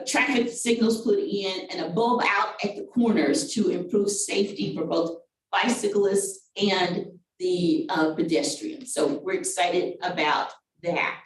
traffic signals put in and a bulb out at the corners to improve safety for both bicyclists and the pedestrians. So we're excited about that.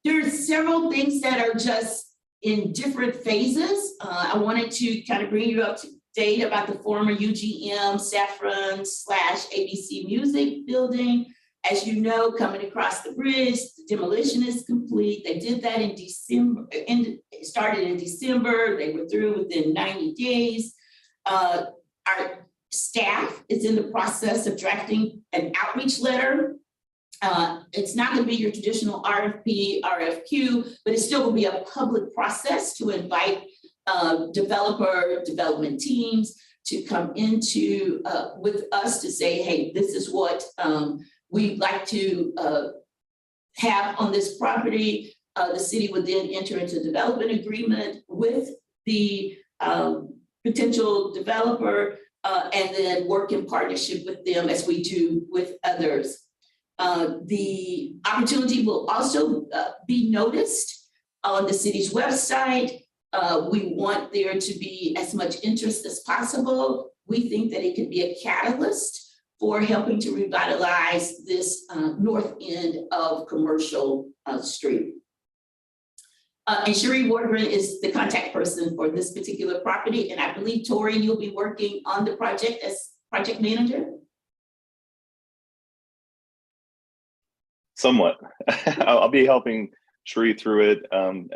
There are several things that are just in different phases. I wanted to kind of bring you up to date about the former UGM Saffron / ABC Music building. As you know, coming across the bridge, the demolition is complete. They did that in December, it started in December. They were through within 90 days. Our staff is in the process of drafting an outreach letter. It's not going to be your traditional RFP, RFQ, but it still will be a public process to invite development teams to come into with us to say, hey, this is what we'd like to have on this property. The city would then enter into a development agreement with the potential developer and then work in partnership with them as we do with others. The opportunity will also be noticed on the city's website. We want there to be as much interest as possible. We think that it could be a catalyst for helping to revitalize this north end of Commercial Street. And Cherie Wardren is the contact person for this particular property. And I believe, Tori, you'll be working on the project as project manager. Somewhat. I'll be helping Cherie through it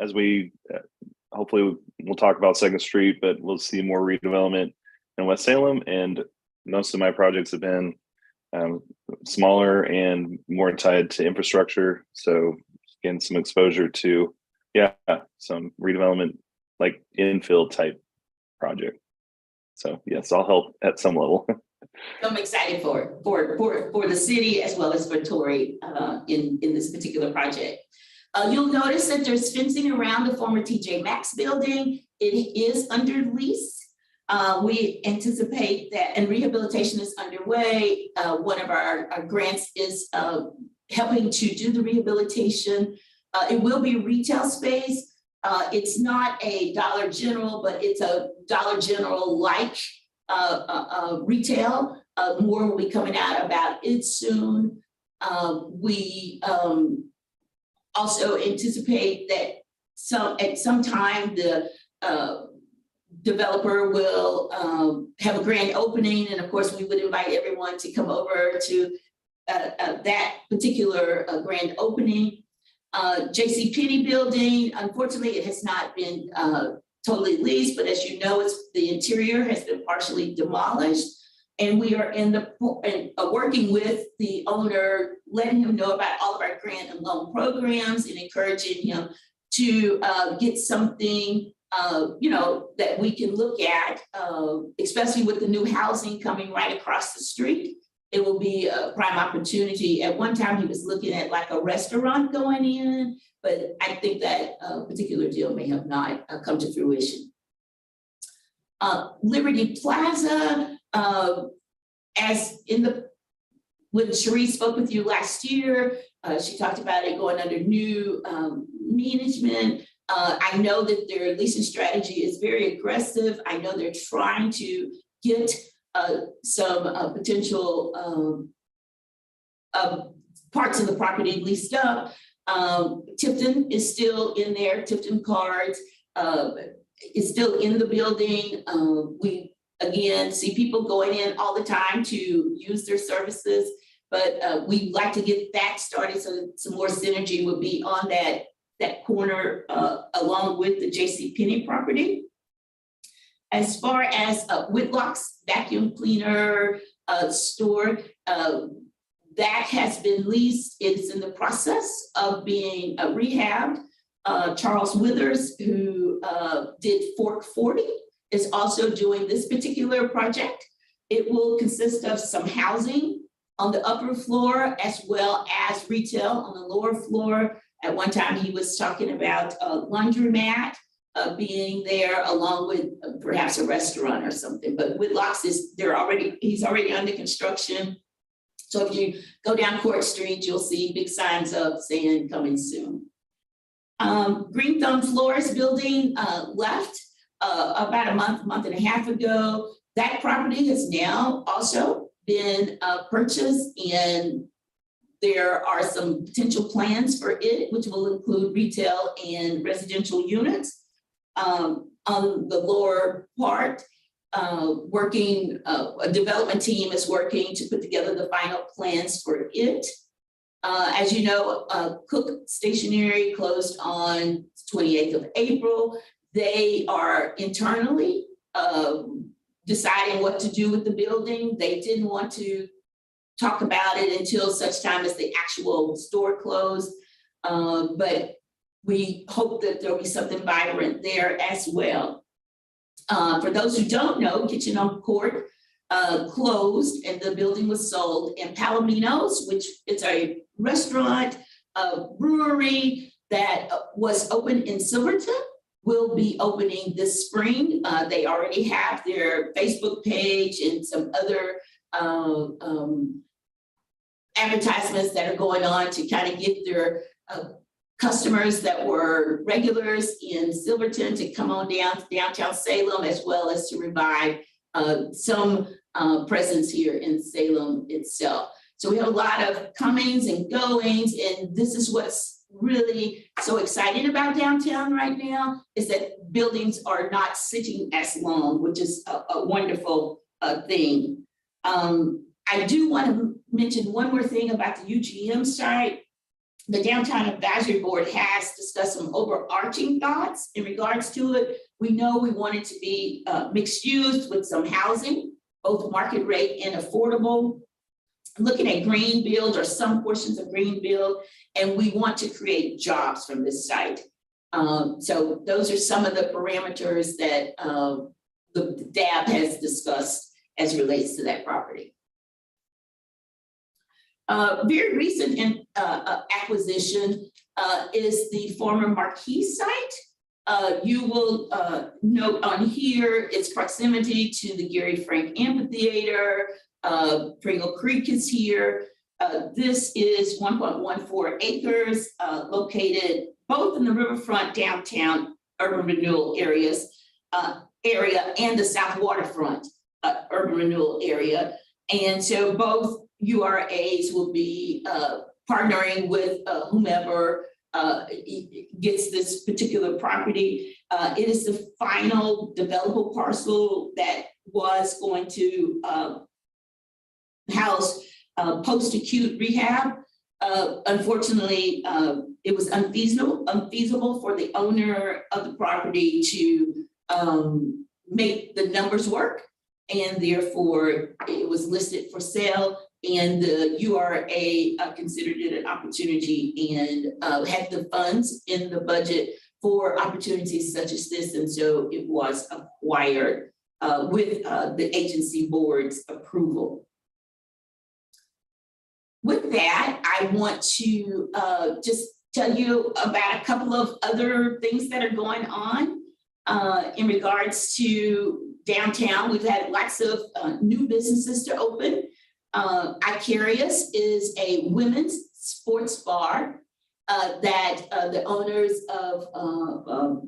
as we hopefully we'll talk about 2nd Street, but we'll see more redevelopment in West Salem. And most of my projects have been smaller and more tied to infrastructure. So getting some exposure to, some redevelopment, like infill type project. So yes, I'll help at some level. I'm excited for the city as well as for Tori in this particular project. You'll notice that there's fencing around the former TJ Maxx building. It is under lease. We anticipate that, and rehabilitation is underway. One of our grants is helping to do the rehabilitation. It will be retail space. It's not a Dollar General, but it's a Dollar General-like retail. More will be coming out about it soon. We also anticipate that at some time the developer will have a grand opening, and of course we would invite everyone to come over to that particular grand opening. JCPenney building, unfortunately, it has not been totally leased, but as you know, the interior has been partially demolished, and we are working with the owner, letting him know about all of our grant and loan programs and encouraging him to get something that we can look at, especially with the new housing coming right across the street. It will be a prime opportunity. At one time, he was looking at like a restaurant going in, but I think that particular deal may have not come to fruition. Liberty Plaza, when Cherie spoke with you last year, she talked about it going under new management. I know that their leasing strategy is very aggressive. I know they're trying to get some potential parts of the property leased up. Tipton is still in there. Tipton Cards is still in the building. We again see people going in all the time to use their services, but we'd like to get that started so that some more synergy would be on that corner along with the JCPenney property. As far as Whitlock's vacuum cleaner store, that has been leased. It's in the process of being rehabbed. Charles Withers, who did Fork 40, is also doing this particular project. It will consist of some housing on the upper floor as well as retail on the lower floor. At one time, he was talking about a laundromat. being there along with perhaps a restaurant or something. But Whitlock's he's already under construction. So if you go down Court Street, you'll see big signs up saying coming soon. Green Thumb Floors building left about a month and a half ago. That property has now also been purchased, and there are some potential plans for it, which will include retail and residential units. On the lower part, a development team is working to put together the final plans for it. As you know, Cook Stationery closed on 28th of April. They are internally deciding what to do with the building. They didn't want to talk about it until such time as the actual store closed. But we hope that there'll be something vibrant there as well. For those who don't know, Kitchen on Court closed and the building was sold. And Palomino's, which is a restaurant, brewery that was open in Silverton, will be opening this spring. They already have their Facebook page and some other advertisements that are going on to kind of get their customers that were regulars in Silverton to come on down to downtown Salem, as well as to revive some presence here in Salem itself. So we have a lot of comings and goings, and this is what's really so exciting about downtown right now, is that buildings are not sitting as long, which is a wonderful thing. I do want to mention one more thing about the UGM site. The Downtown Advisory Board has discussed some overarching thoughts in regards to it. We know we want it to be mixed use with some housing, both market rate and affordable. Looking at green build or some portions of green build, and we want to create jobs from this site. So those are some of the parameters that the DAB has discussed as it relates to that property. Very recent acquisition is the former Marquis site. You will note on here its proximity to the Gary Frank Amphitheater. Pringle Creek is here. This is 1.14 acres located both in the riverfront downtown urban renewal area and the South Waterfront urban renewal area. And so both URAs will be partnering with whomever gets this particular property. It is the final developable parcel that was going to house post-acute rehab. Unfortunately, it was unfeasible for the owner of the property to make the numbers work, and therefore it was listed for sale, and the URA considered it an opportunity and had the funds in the budget for opportunities such as this, and so it was acquired with the agency board's approval. With that, I want to just tell you about a couple of other things that are going on in regards to downtown. We've had lots of new businesses to open. Icarius is a women's sports bar that the owners of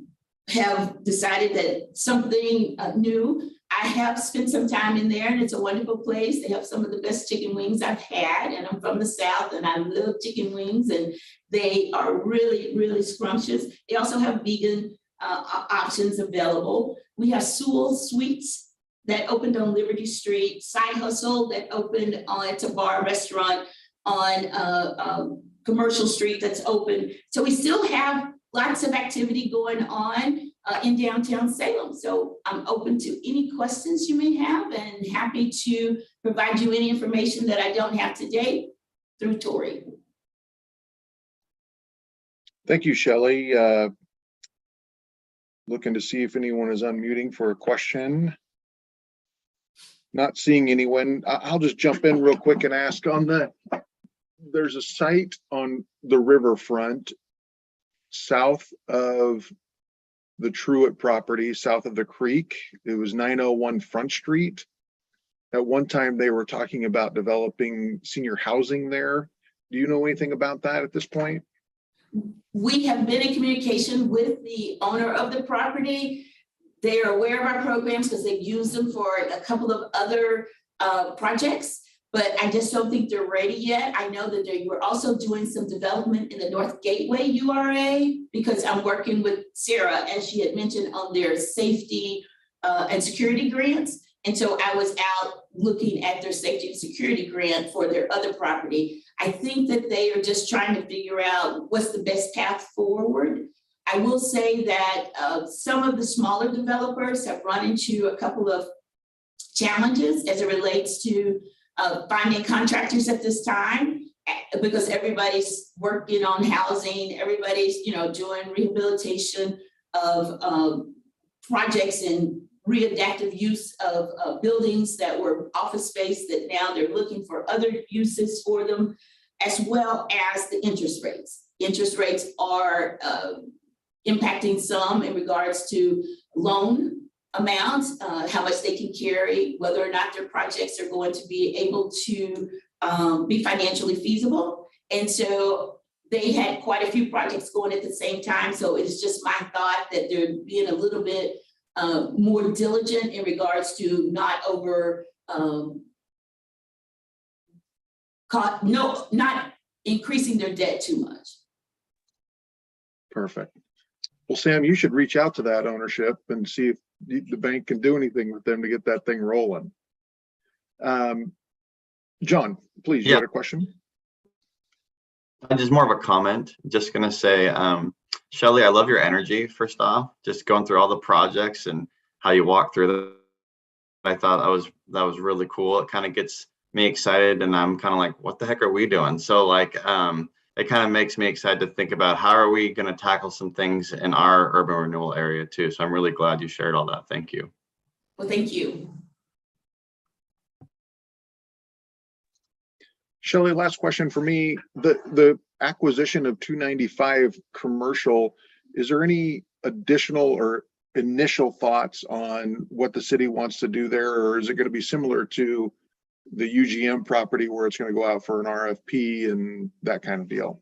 have decided that something new. I have spent some time in there, and it's a wonderful place. They have some of the best chicken wings I've had, and I'm from the South, and I love chicken wings, and they are really, really scrumptious. They also have vegan options available. We have Sewell Sweets that opened on Liberty Street, Side Hustle that opened it's a bar restaurant on Commercial Street that's open. So we still have lots of activity going on in downtown Salem. So I'm open to any questions you may have and happy to provide you any information that I don't have today through Tori. Thank you, Shelley. Looking to see if anyone is unmuting for a question. Not seeing anyone. I'll just jump in real quick and ask there's a site on the riverfront south of the Truett property south of the creek. It was 901 Front Street. At one time, they were talking about developing senior housing there. Do you know anything about that at this point? We have been in communication with the owner of the property. They are aware of our programs because they've used them for a couple of other projects, but I just don't think they're ready yet. I know that they were also doing some development in the North Gateway URA because I'm working with Sarah, as she had mentioned, on their safety and security grants. And so I was out looking at their safety and security grant for their other property. I think that they are just trying to figure out what's the best path forward. I will say that some of the smaller developers have run into a couple of challenges as it relates to finding contractors at this time, because everybody's working on housing, everybody's doing rehabilitation of projects and readaptive use of buildings that were office space that now they're looking for other uses for them, as well as the interest rates. Interest rates are impacting some in regards to loan amounts, how much they can carry, whether or not their projects are going to be able to be financially feasible. And so they had quite a few projects going at the same time. So it's just my thought that they're being a little bit more diligent in regards to not not increasing their debt too much. Perfect. Well, Sam, you should reach out to that ownership and see if the bank can do anything with them to get that thing rolling. John, please, you had a question? Just more of a comment. Just going to say, Shelly, I love your energy, first off, just going through all the projects and how you walk through them. I thought that was really cool. It kind of gets me excited, and I'm kind of like, what the heck are we doing? So like, it kind of makes me excited to think about how are we going to tackle some things in our urban renewal area too. So I'm really glad you shared all that. Thank you. Well, thank you. Shelly, last question for me. The acquisition of 295 commercial, is there any additional or initial thoughts on what the city wants to do there? Or is it going to be similar to the UGM property where it's going to go out for an RFP and that kind of deal?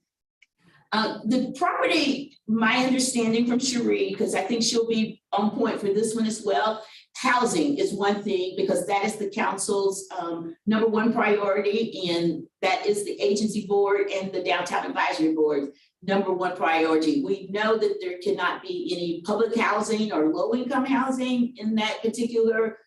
The property, my understanding from Cherie, because I think she'll be on point for this one as well, housing is one thing, because that is the council's number one priority, and that is the agency board and the downtown advisory board number one priority. We know that there cannot be any public housing or low income housing in that particular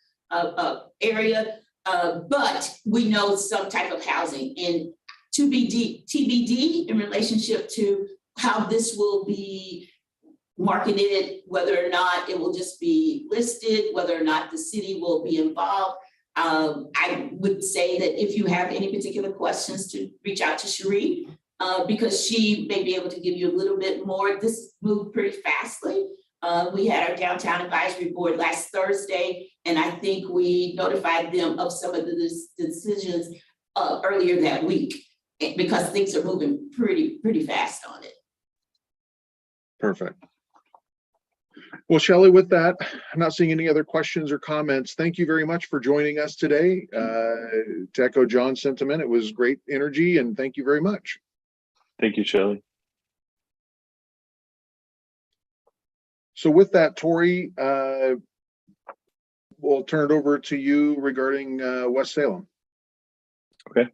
area, but we know some type of housing, and TBD in relationship to how this will be marketed, whether or not it will just be listed, whether or not the city will be involved. I would say that if you have any particular questions, to reach out to Cherie, because she may be able to give you a little bit more. This moved pretty fastly. We had our downtown advisory board last Thursday, and I think we notified them of some of the decisions earlier that week, because things are moving pretty fast on it. Perfect. Well, Shelly, with that, I'm not seeing any other questions or comments. Thank you very much for joining us today. To echo John's sentiment, it was great energy, and thank you very much. Thank you, Shelly. So with that, Tori, we'll turn it over to you regarding West Salem. Okay.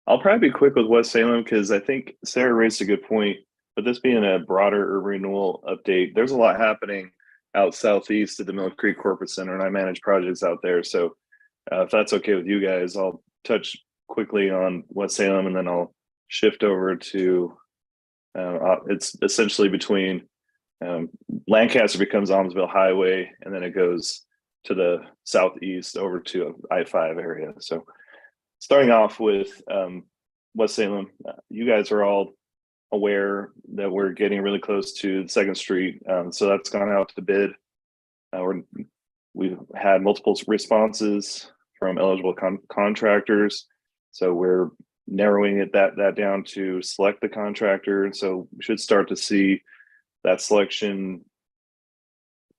I'll probably be quick with West Salem because I think Sarah raised a good point. But this being a broader urban renewal update, there's a lot happening out southeast at the Mill Creek Corporate Center, and I manage projects out there. So if that's okay with you guys, I'll touch quickly on West Salem, and then I'll shift over to it's essentially between Lancaster becomes Almsville Highway, and then it goes to the southeast over to I-5 area. So starting off with West Salem, you guys are all aware that we're getting really close to 2nd Street. So that's gone out to bid. We've had multiple responses from eligible contractors. So we're narrowing that down to select the contractor. And so we should start to see that selection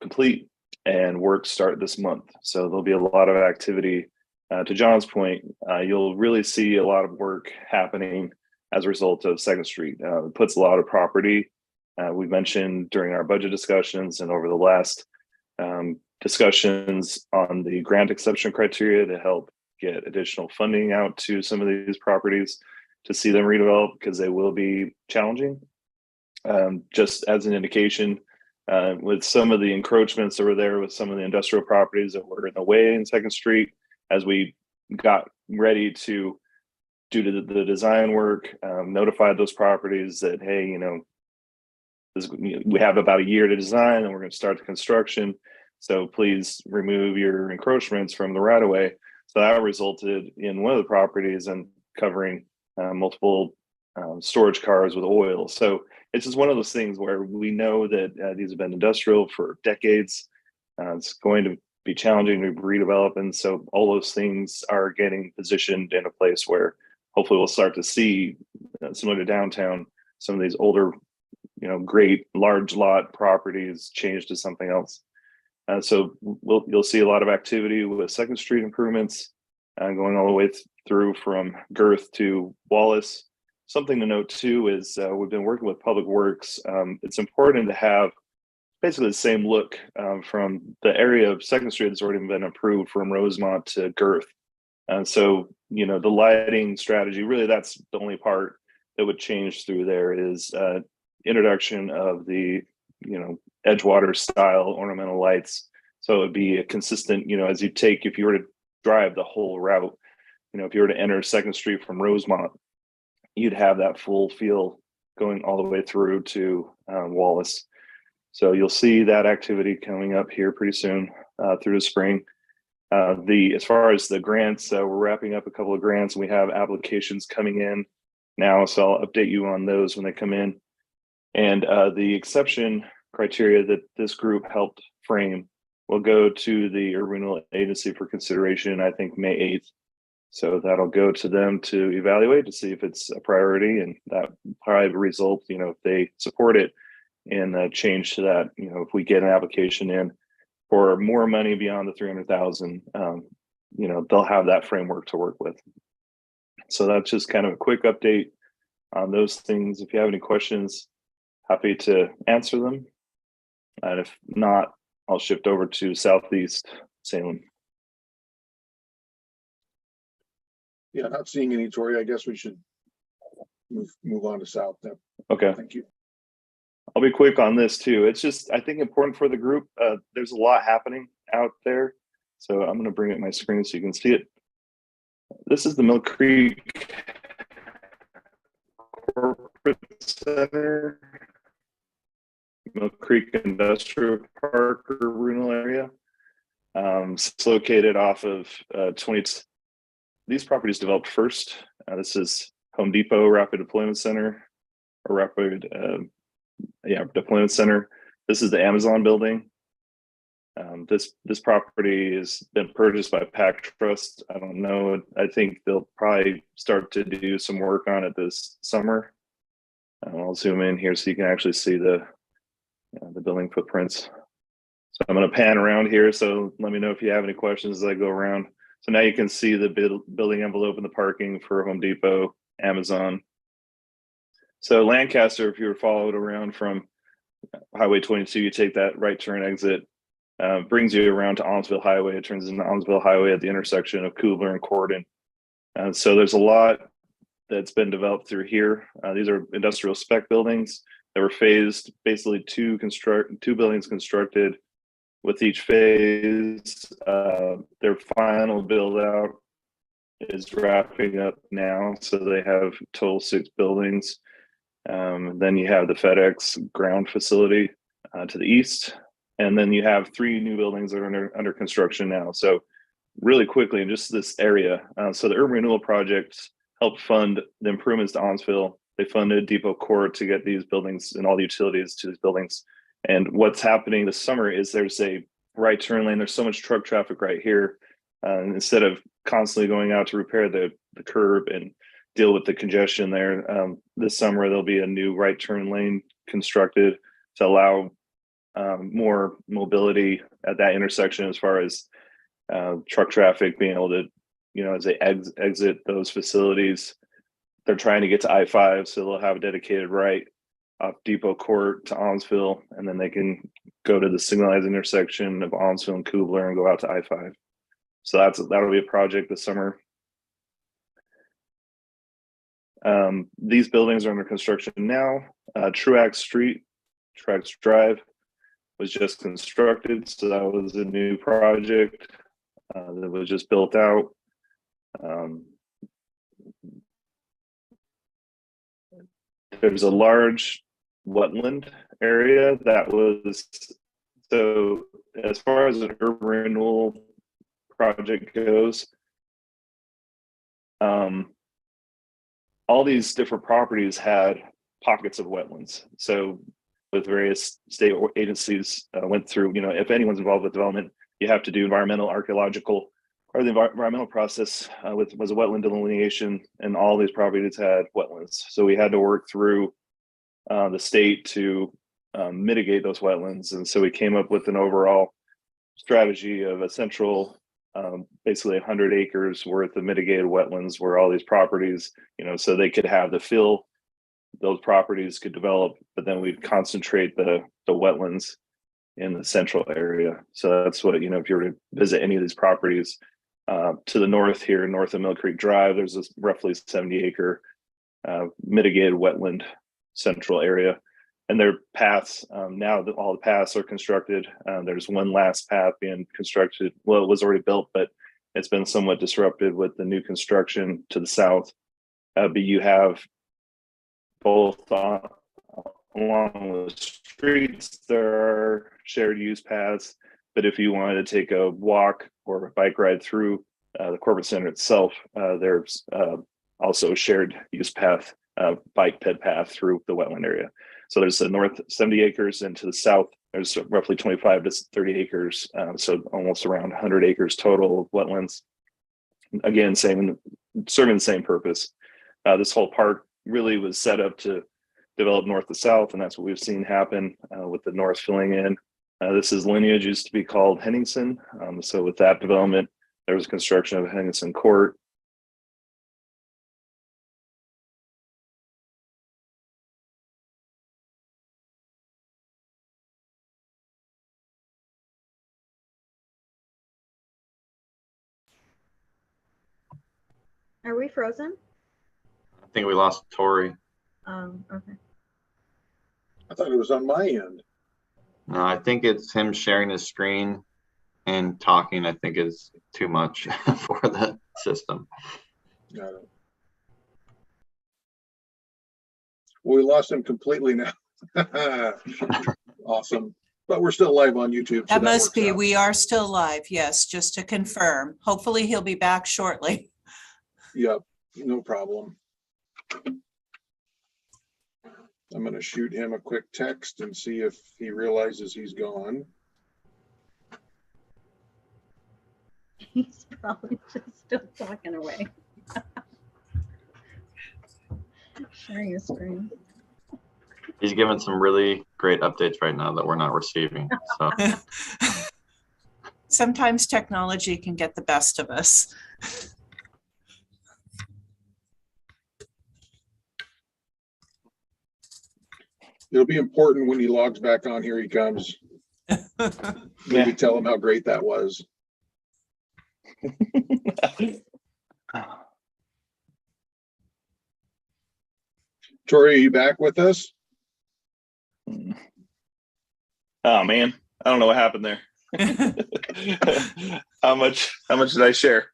complete, and work start this month. So there'll be a lot of activity. To John's point, you'll really see a lot of work happening as a result of Second Street. It puts a lot of property. We mentioned during our budget discussions and over the last discussions on the grant exception criteria to help get additional funding out to some of these properties to see them redevelop, because they will be challenging. Just as an indication, with some of the encroachments that were there with some of the industrial properties that were in the way in Second Street, as we got ready to do the design work, notified those properties that, hey, you know, we have about a year to design and we're going to start the construction. So please remove your encroachments from the right of way. So that resulted in one of the properties and covering multiple storage cars with oil. So it's just one of those things where we know that these have been industrial for decades. It's going to be challenging to redevelop. And so all those things are getting positioned in a place where hopefully we'll start to see, similar to downtown, some of these older, you know, great large lot properties change to something else. So you'll see a lot of activity with Second Street improvements going all the way through from Girth to Wallace. Something to note too is we've been working with Public Works. It's important to have basically the same look from the area of Second Street that's already been approved from Rosemont to Girth. So, you know, the lighting strategy, really that's the only part that would change through there is introduction of the, you know, Edgewater style ornamental lights. So it would be a consistent, you know, as you take, if you were to drive the whole route, you know, if you were to enter Second Street from Rosemont, you'd have that full feel going all the way through to Wallace. So you'll see that activity coming up here pretty soon through the spring. As far as the grants, we're wrapping up a couple of grants and we have applications coming in now. So I'll update you on those when they come in. And the exception criteria that this group helped frame will go to the Urban Renewal Agency for consideration, I think May 8th. So that'll go to them to evaluate to see if it's a priority, and that probably result, you know, if they support it, in a change to that. You know, if we get an application in for more money beyond the 300,000, you know, they'll have that framework to work with. So that's just kind of a quick update on those things. If you have any questions, happy to answer them. And if not, I'll shift over to Southeast Salem. Yeah, not seeing any, Tori. I guess we should move on to South then. Okay. Thank you. I'll be quick on this too. It's just, I think, important for the group. There's a lot happening out there. So I'm going to bring up my screen so you can see it. This is the Mill Creek Corporate Center, Mill Creek Industrial Park or renal area. It's located off of 20. These properties developed first. This is Home Depot Rapid Deployment Center, or Rapid Deployment Center. This is the Amazon building. This property has been purchased by Pac Trust. I don't know. I think they'll probably start to do some work on it this summer. I'll zoom in here so you can actually see the building footprints. So I'm going to pan around here. So let me know if you have any questions as I go around. So now you can see the building envelope and the parking for Home Depot, Amazon. So Lancaster, if you were followed around from Highway 22, you take that right turn exit, brings you around to Almsville Highway. It turns into Almsville Highway at the intersection of Kubler and Corden. So there's a lot that's been developed through here. These are industrial spec buildings that were phased, basically two buildings constructed with each phase. Their final build out is wrapping up now. So they have total 6 buildings. Then you have the FedEx ground facility to the east. And then you have 3 new buildings that are under construction now. So really quickly in just this area. So the Urban Renewal Project helped fund the improvements to Almsville. They funded Depot Court to get these buildings and all the utilities to these buildings. And what's happening this summer is there's a right turn lane. There's so much truck traffic right here. And instead of constantly going out to repair the curb and deal with the congestion there, this summer there'll be a new right turn lane constructed to allow more mobility at that intersection as far as truck traffic being able to, as they exit those facilities. They're trying to get to I-5, so they'll have a dedicated right off Depot Court to Almsville, and then they can go to the signalized intersection of Almsville and Kubler and go out to I-5. So that'll be a project this summer. These buildings are under construction now. Truax Drive was just constructed, so that was a new project that was just built out. There's a large wetland area that was, so as far as an urban renewal project goes, all these different properties had pockets of wetlands. So with various state agencies went through, if anyone's involved with development, you have to do environmental, archaeological, or the environmental process was a wetland delineation, and all these properties had wetlands. So we had to work through the state to mitigate those wetlands. And so we came up with an overall strategy of a central, basically 100 acres worth of mitigated wetlands where all these properties, so they could have the fill, those properties could develop, but then we'd concentrate the wetlands in the central area. So that's what, if you were to visit any of these properties, to the north here, north of Mill Creek Drive, there's this roughly 70-acre mitigated wetland central area. And their paths, now that all the paths are constructed, there's one last path being constructed. Well, it was already built, but it's been somewhat disrupted with the new construction to the south. But you have both along the streets, there are shared use paths. But if you wanted to take a walk or a bike ride through the corporate center itself, there's also a shared use path, bike ped path through the wetland area. So there's the north 70 acres, and to the south, there's roughly 25 to 30 acres. So almost around 100 acres total of wetlands. Again, serving the same purpose. This whole park really was set up to develop north to south, and that's what we've seen happen with the north filling in. This is Lineage, used to be called Henningsen. So with that development, there was construction of Henningsen Court. Are we frozen? I think we lost Tori. Okay. I thought it was on my end. No, I think it's him sharing his screen and talking. I think is too much for the system. Got it. Well, we lost him completely now. Awesome. But we're still live on YouTube. So that must be, we are still live. Yes, just to confirm. Hopefully he'll be back shortly. Yep, no problem. I'm going to shoot him a quick text and see if he realizes he's gone. He's probably just still talking away. Sharing his screen. He's giving some really great updates right now that we're not receiving. So sometimes technology can get the best of us. It'll be important when he logs back on. Here he comes. Maybe tell him how great that was. Tori, are you back with us? Oh man, I don't know what happened there. How much did I share?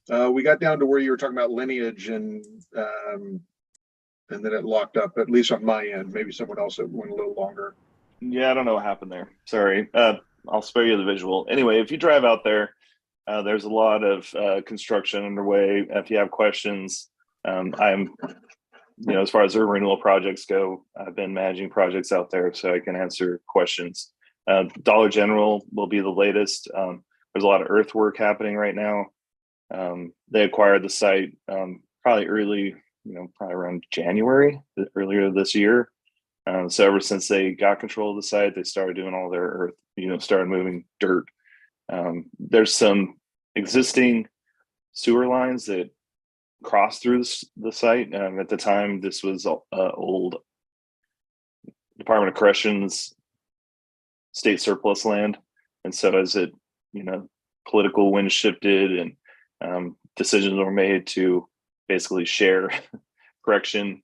We got down to where you were talking about Lineage, and then it locked up, at least on my end. Maybe someone else that went a little longer. Yeah, I don't know what happened there. Sorry. I'll spare you the visual. Anyway, if you drive out there, there's a lot of construction underway. If you have questions, I'm, as far as urban renewal projects go, I've been managing projects out there, so I can answer questions. Dollar General will be the latest. There's a lot of earthwork happening right now. They acquired the site probably early, probably around January, earlier this year. So ever since they got control of the site, they started doing all their earth, started moving dirt. There's some existing sewer lines that cross through the site. At the time, this was old Department of Corrections state surplus land. And so as it, political wind shifted and decisions were made to basically share correction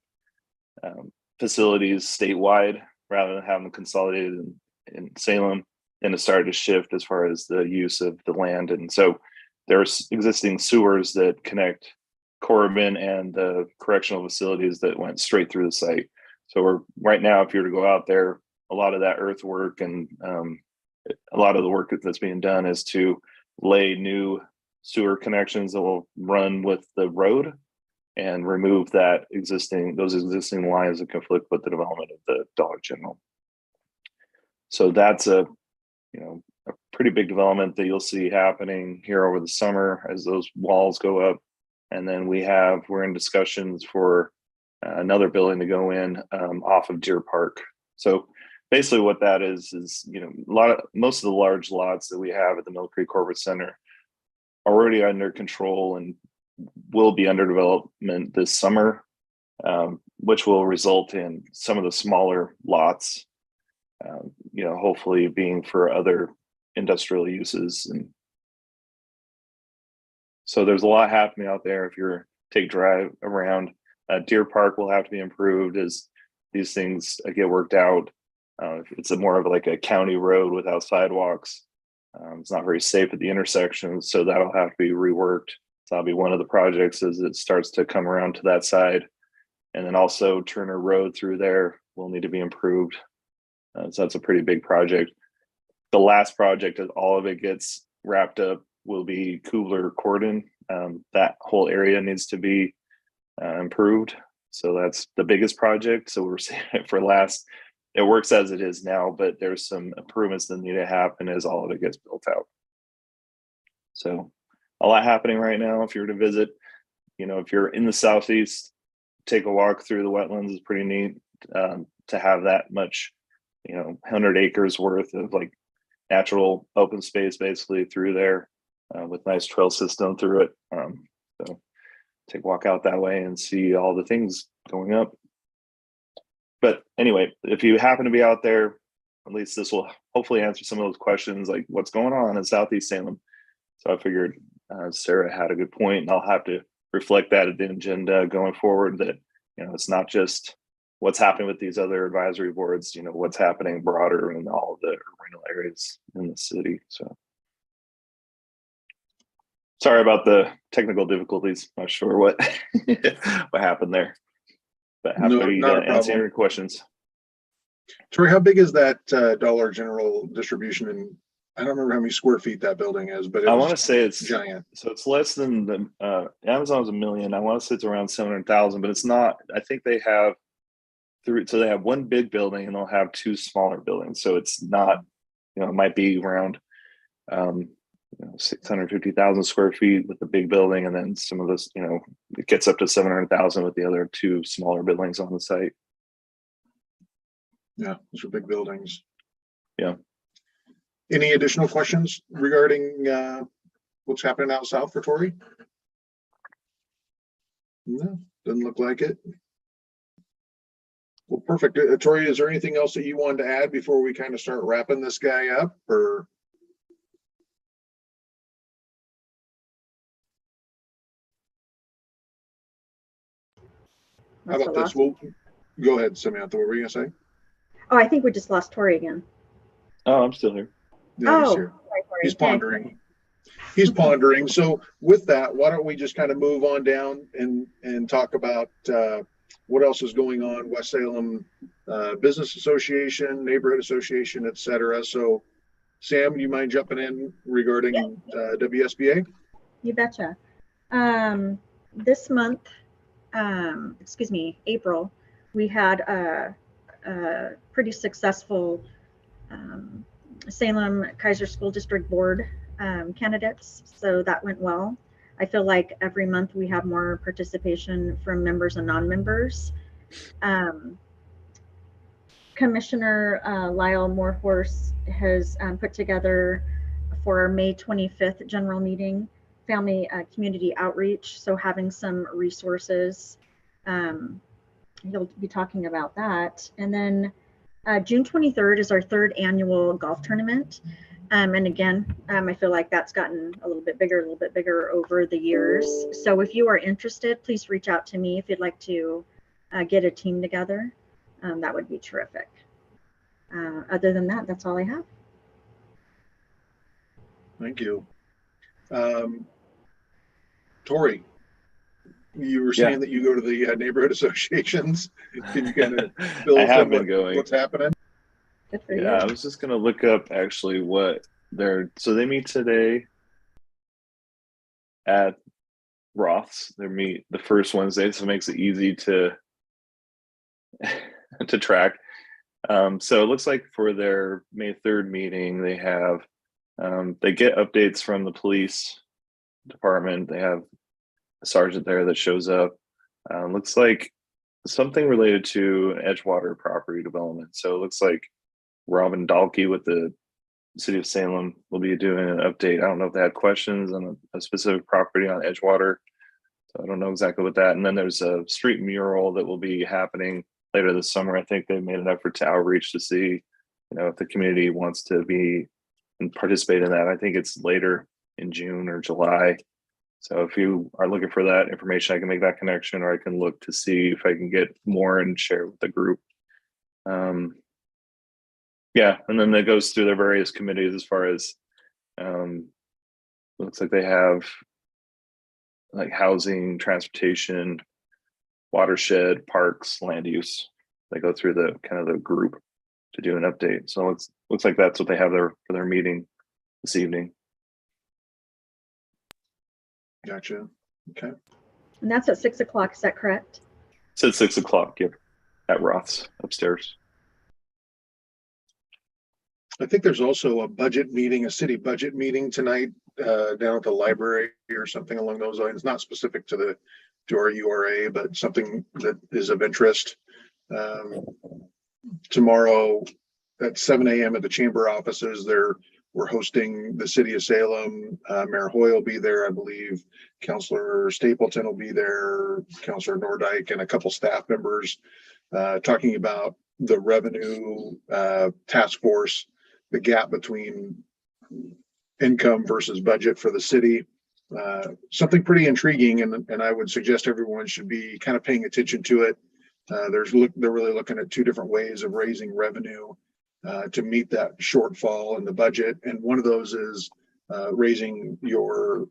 facilities statewide rather than having them consolidated in Salem, and it started to shift as far as the use of the land. And so there's existing sewers that connect Corbin and the correctional facilities that went straight through the site. So we're right now, if you were to go out there, a lot of that earthwork and a lot of the work that's being done is to lay new sewer connections that will run with the road and remove those existing lines that conflict with the development of the Dollar General. So that's a pretty big development that you'll see happening here over the summer as those walls go up. And then we're in discussions for another building to go in off of Deer Park. So basically what that is most of the large lots that we have at the Mill Creek Corporate Center are already under control and will be under development this summer, which will result in some of the smaller lots, hopefully being for other industrial uses. And so there's a lot happening out there. If you're take drive around, Deer Park will have to be improved as these things get worked out. It's more of like a county road without sidewalks. It's not very safe at the intersection, so that'll have to be reworked. So that'll be one of the projects as it starts to come around to that side. And then also Turner Road through there will need to be improved. So that's a pretty big project. The last project, as all of it gets wrapped up, will be Kubler Cordon. That whole area needs to be improved. So that's the biggest project. So we're saying it for last. It works as it is now, but there's some improvements that need to happen as all of it gets built out. So a lot happening right now. If you were to visit, if you're in the Southeast, take a walk through the wetlands is pretty neat to have that much, 100 acres worth of like natural open space basically through there with nice trail system through it. So take a walk out that way and see all the things going up. But anyway, if you happen to be out there, at least this will hopefully answer some of those questions, like what's going on in Southeast Salem. So I figured Sarah had a good point, and I'll have to reflect that at the agenda going forward, that, it's not just what's happening with these other advisory boards, what's happening broader in all of the rental areas in the city. So sorry about the technical difficulties. Not sure what what happened there. But happy to answer your questions. Troy, how big is that Dollar General distribution? And I don't remember how many square feet that building is, but I want to say it's giant. So it's less than the Amazon's 1 million. I want to say it's around 700,000, but it's not. I think they have so they have one big building and they'll have two smaller buildings. So it's not, it might be around 650,000 square feet with the big building, and then some of this, it gets up to 700,000 with the other two smaller buildings on the site. Yeah, those are big buildings. Yeah. Any additional questions regarding what's happening out south for Tori? No, doesn't look like it. Well, perfect. Tori, is there anything else that you wanted to add before we kind of start wrapping this guy up, or? How about this? We'll go ahead, Samantha. What were you gonna say? Oh, I think we just lost Tori again. Oh, I'm still here. Yeah, he's here. Sorry, he's pondering. He's pondering. So with that, why don't we just kind of move on down and talk about what else is going on, West Salem Business Association, Neighborhood Association, et cetera. So Sam, do you mind jumping in regarding WSBA? You betcha. This month, April, we had a pretty successful Salem Kaiser School District Board candidates. So that went well. I feel like every month we have more participation from members and non-members. Commissioner Lyle Morehorse has put together for our May 25th general meeting, family community outreach. So having some resources, he'll be talking about that. And then June 23rd is our 3rd annual golf tournament. And again, I feel like that's gotten a little bit bigger over the years. So if you are interested, please reach out to me if you'd like to get a team together. That would be terrific. Other than that, that's all I have. Thank you. Tori, you were saying that you go to the neighborhood associations. Can you kind of fill us in what's happening? Good for you. I was just going to look up actually what so they meet today at Roth's. They meet the first Wednesday, so it makes it easy to to track. So it looks like for their May 3rd meeting, they have they get updates from the police department. They have a sergeant there that shows up. Looks like something related to Edgewater property development. So it looks like Robin Dahlke with the city of Salem will be doing an update. I don't know if they had questions on a specific property on Edgewater. So I don't know exactly what that. And then there's a street mural that will be happening later this summer. I think they made an effort to outreach to see, if the community wants to be and participate in that. I think it's later in June or July. So if you are looking for that information, I can make that connection, or I can look to see if I can get more and share with the group. Yeah, and then that goes through their various committees as far as looks like they have like housing, transportation, watershed, parks, land use. They go through the kind of the group to do an update. So it looks like that's what they have there for their meeting this evening. Gotcha. Okay. And that's at 6 o'clock. Is that correct? It's at 6 o'clock. Yep, at Roth's upstairs. I think there's also a budget meeting, a city budget meeting tonight down at the library or something along those lines. Not specific to our URA, but something that is of interest. Tomorrow at 7 a.m. at the chamber offices, we're hosting the city of Salem. Mayor Hoyle will be there, I believe. Councilor Stapleton will be there. Councilor Nordyke and a couple staff members talking about the revenue task force, the gap between income versus budget for the city. Something pretty intriguing, and I would suggest everyone should be kind of paying attention to it. They're really looking at 2 different ways of raising revenue to meet that shortfall in the budget, and one of those is raising your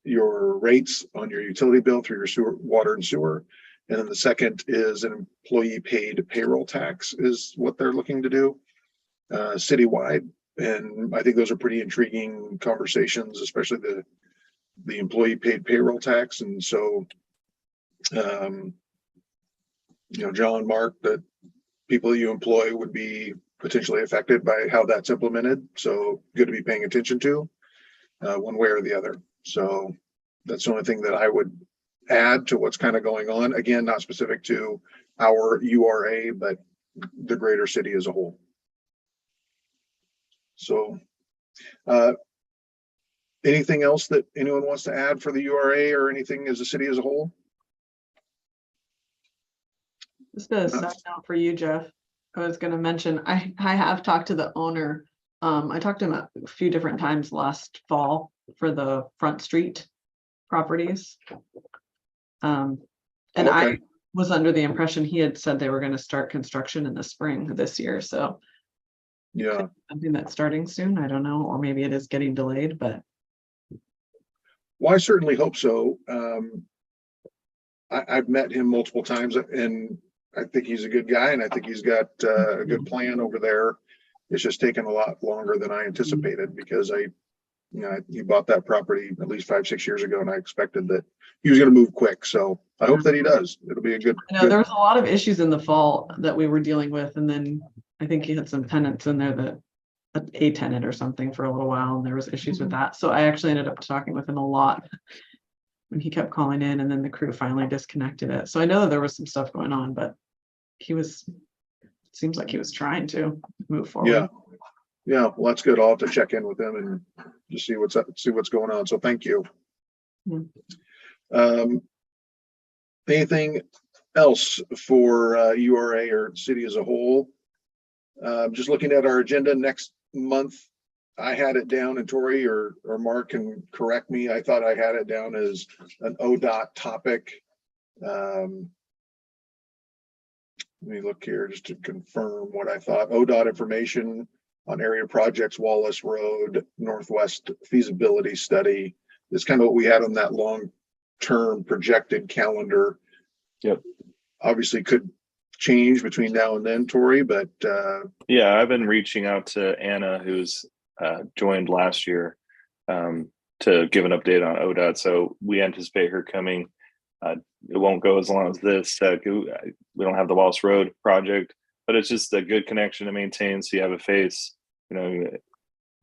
rates on your utility bill through your water and sewer, and then the second is an employee paid payroll tax is what they're looking to do citywide. And I think those are pretty intriguing conversations, especially the employee paid payroll tax. And so, John, Mark, that people you employ would be potentially affected by how that's implemented. So good to be paying attention to one way or the other. So that's the only thing that I would add to what's kind of going on. Again, not specific to our URA, but the greater city as a whole. So anything else that anyone wants to add for the URA or anything as a city as a whole? Just a side note for you, Jeff. I was going to mention, I have talked to the owner. I talked to him a few different times last fall for the Front Street properties. And okay. I was under the impression he had said they were going to start construction in the spring of this year. So yeah, something that's starting soon. I don't know, or maybe it is getting delayed, but. Well, I certainly hope so. I've met him multiple times, and I think he's a good guy, and I think he's got a good plan over there. It's just taken a lot longer than I anticipated because he bought that property at least 5-6 years ago, and I expected that he was going to move quick. So I hope that he does. It'll be a good. I know there was a lot of issues in the fall that we were dealing with, and then I think he had some tenants in there that a tenant or something for a little while, and there was issues with that. So I actually ended up talking with him a lot when he kept calling in, and then the crew finally disconnected it. So I know that there was some stuff going on, but he was seems like he was trying to move forward. Yeah. Yeah. Well, that's good. I'll have to check in with him and just see what's up, see what's going on. So thank you. Anything else for URA or city as a whole? Just looking at our agenda next month, I had it down, and Tori or Mark can correct me. I thought I had it down as an ODOT topic. Let me look here just to confirm what I thought. ODOT information on area projects, Wallace Road, Northwest feasibility study. It's kind of what we had on that long-term projected calendar. Yep. Obviously could change between now and then, Tori, but yeah, I've been reaching out to Anna, who's joined last year, to give an update on ODOT. So we anticipate her coming. It won't go as long as this. We don't have the Wallace Road project, but it's just a good connection to maintain. So you have a face,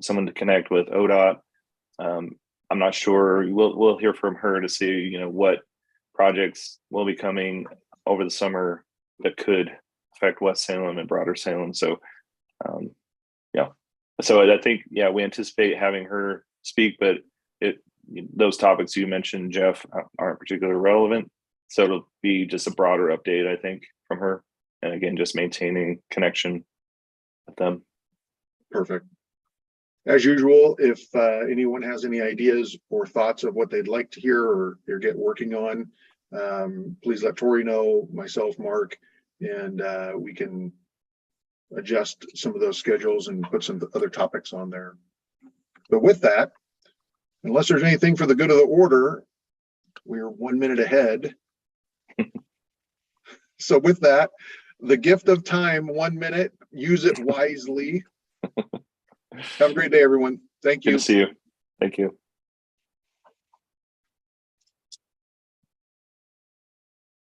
someone to connect with ODOT. I'm not sure. We'll hear from her to see, what projects will be coming over the summer that could affect West Salem and broader Salem. So, yeah. So I think, we anticipate having her speak, but those topics you mentioned, Jeff, aren't particularly relevant. So it'll be just a broader update, I think, from her. And again, just maintaining connection with them. Perfect. As usual, if anyone has any ideas or thoughts of what they'd like to hear or get working on, please let Tori know, myself, Mark, and we can adjust some of those schedules and put some other topics on there. But with that, unless there's anything for the good of the order, we're 1 minute ahead. So with that, the gift of time, 1 minute, use it wisely. Have a great day, everyone. Thank you. Good to see you. Thank you.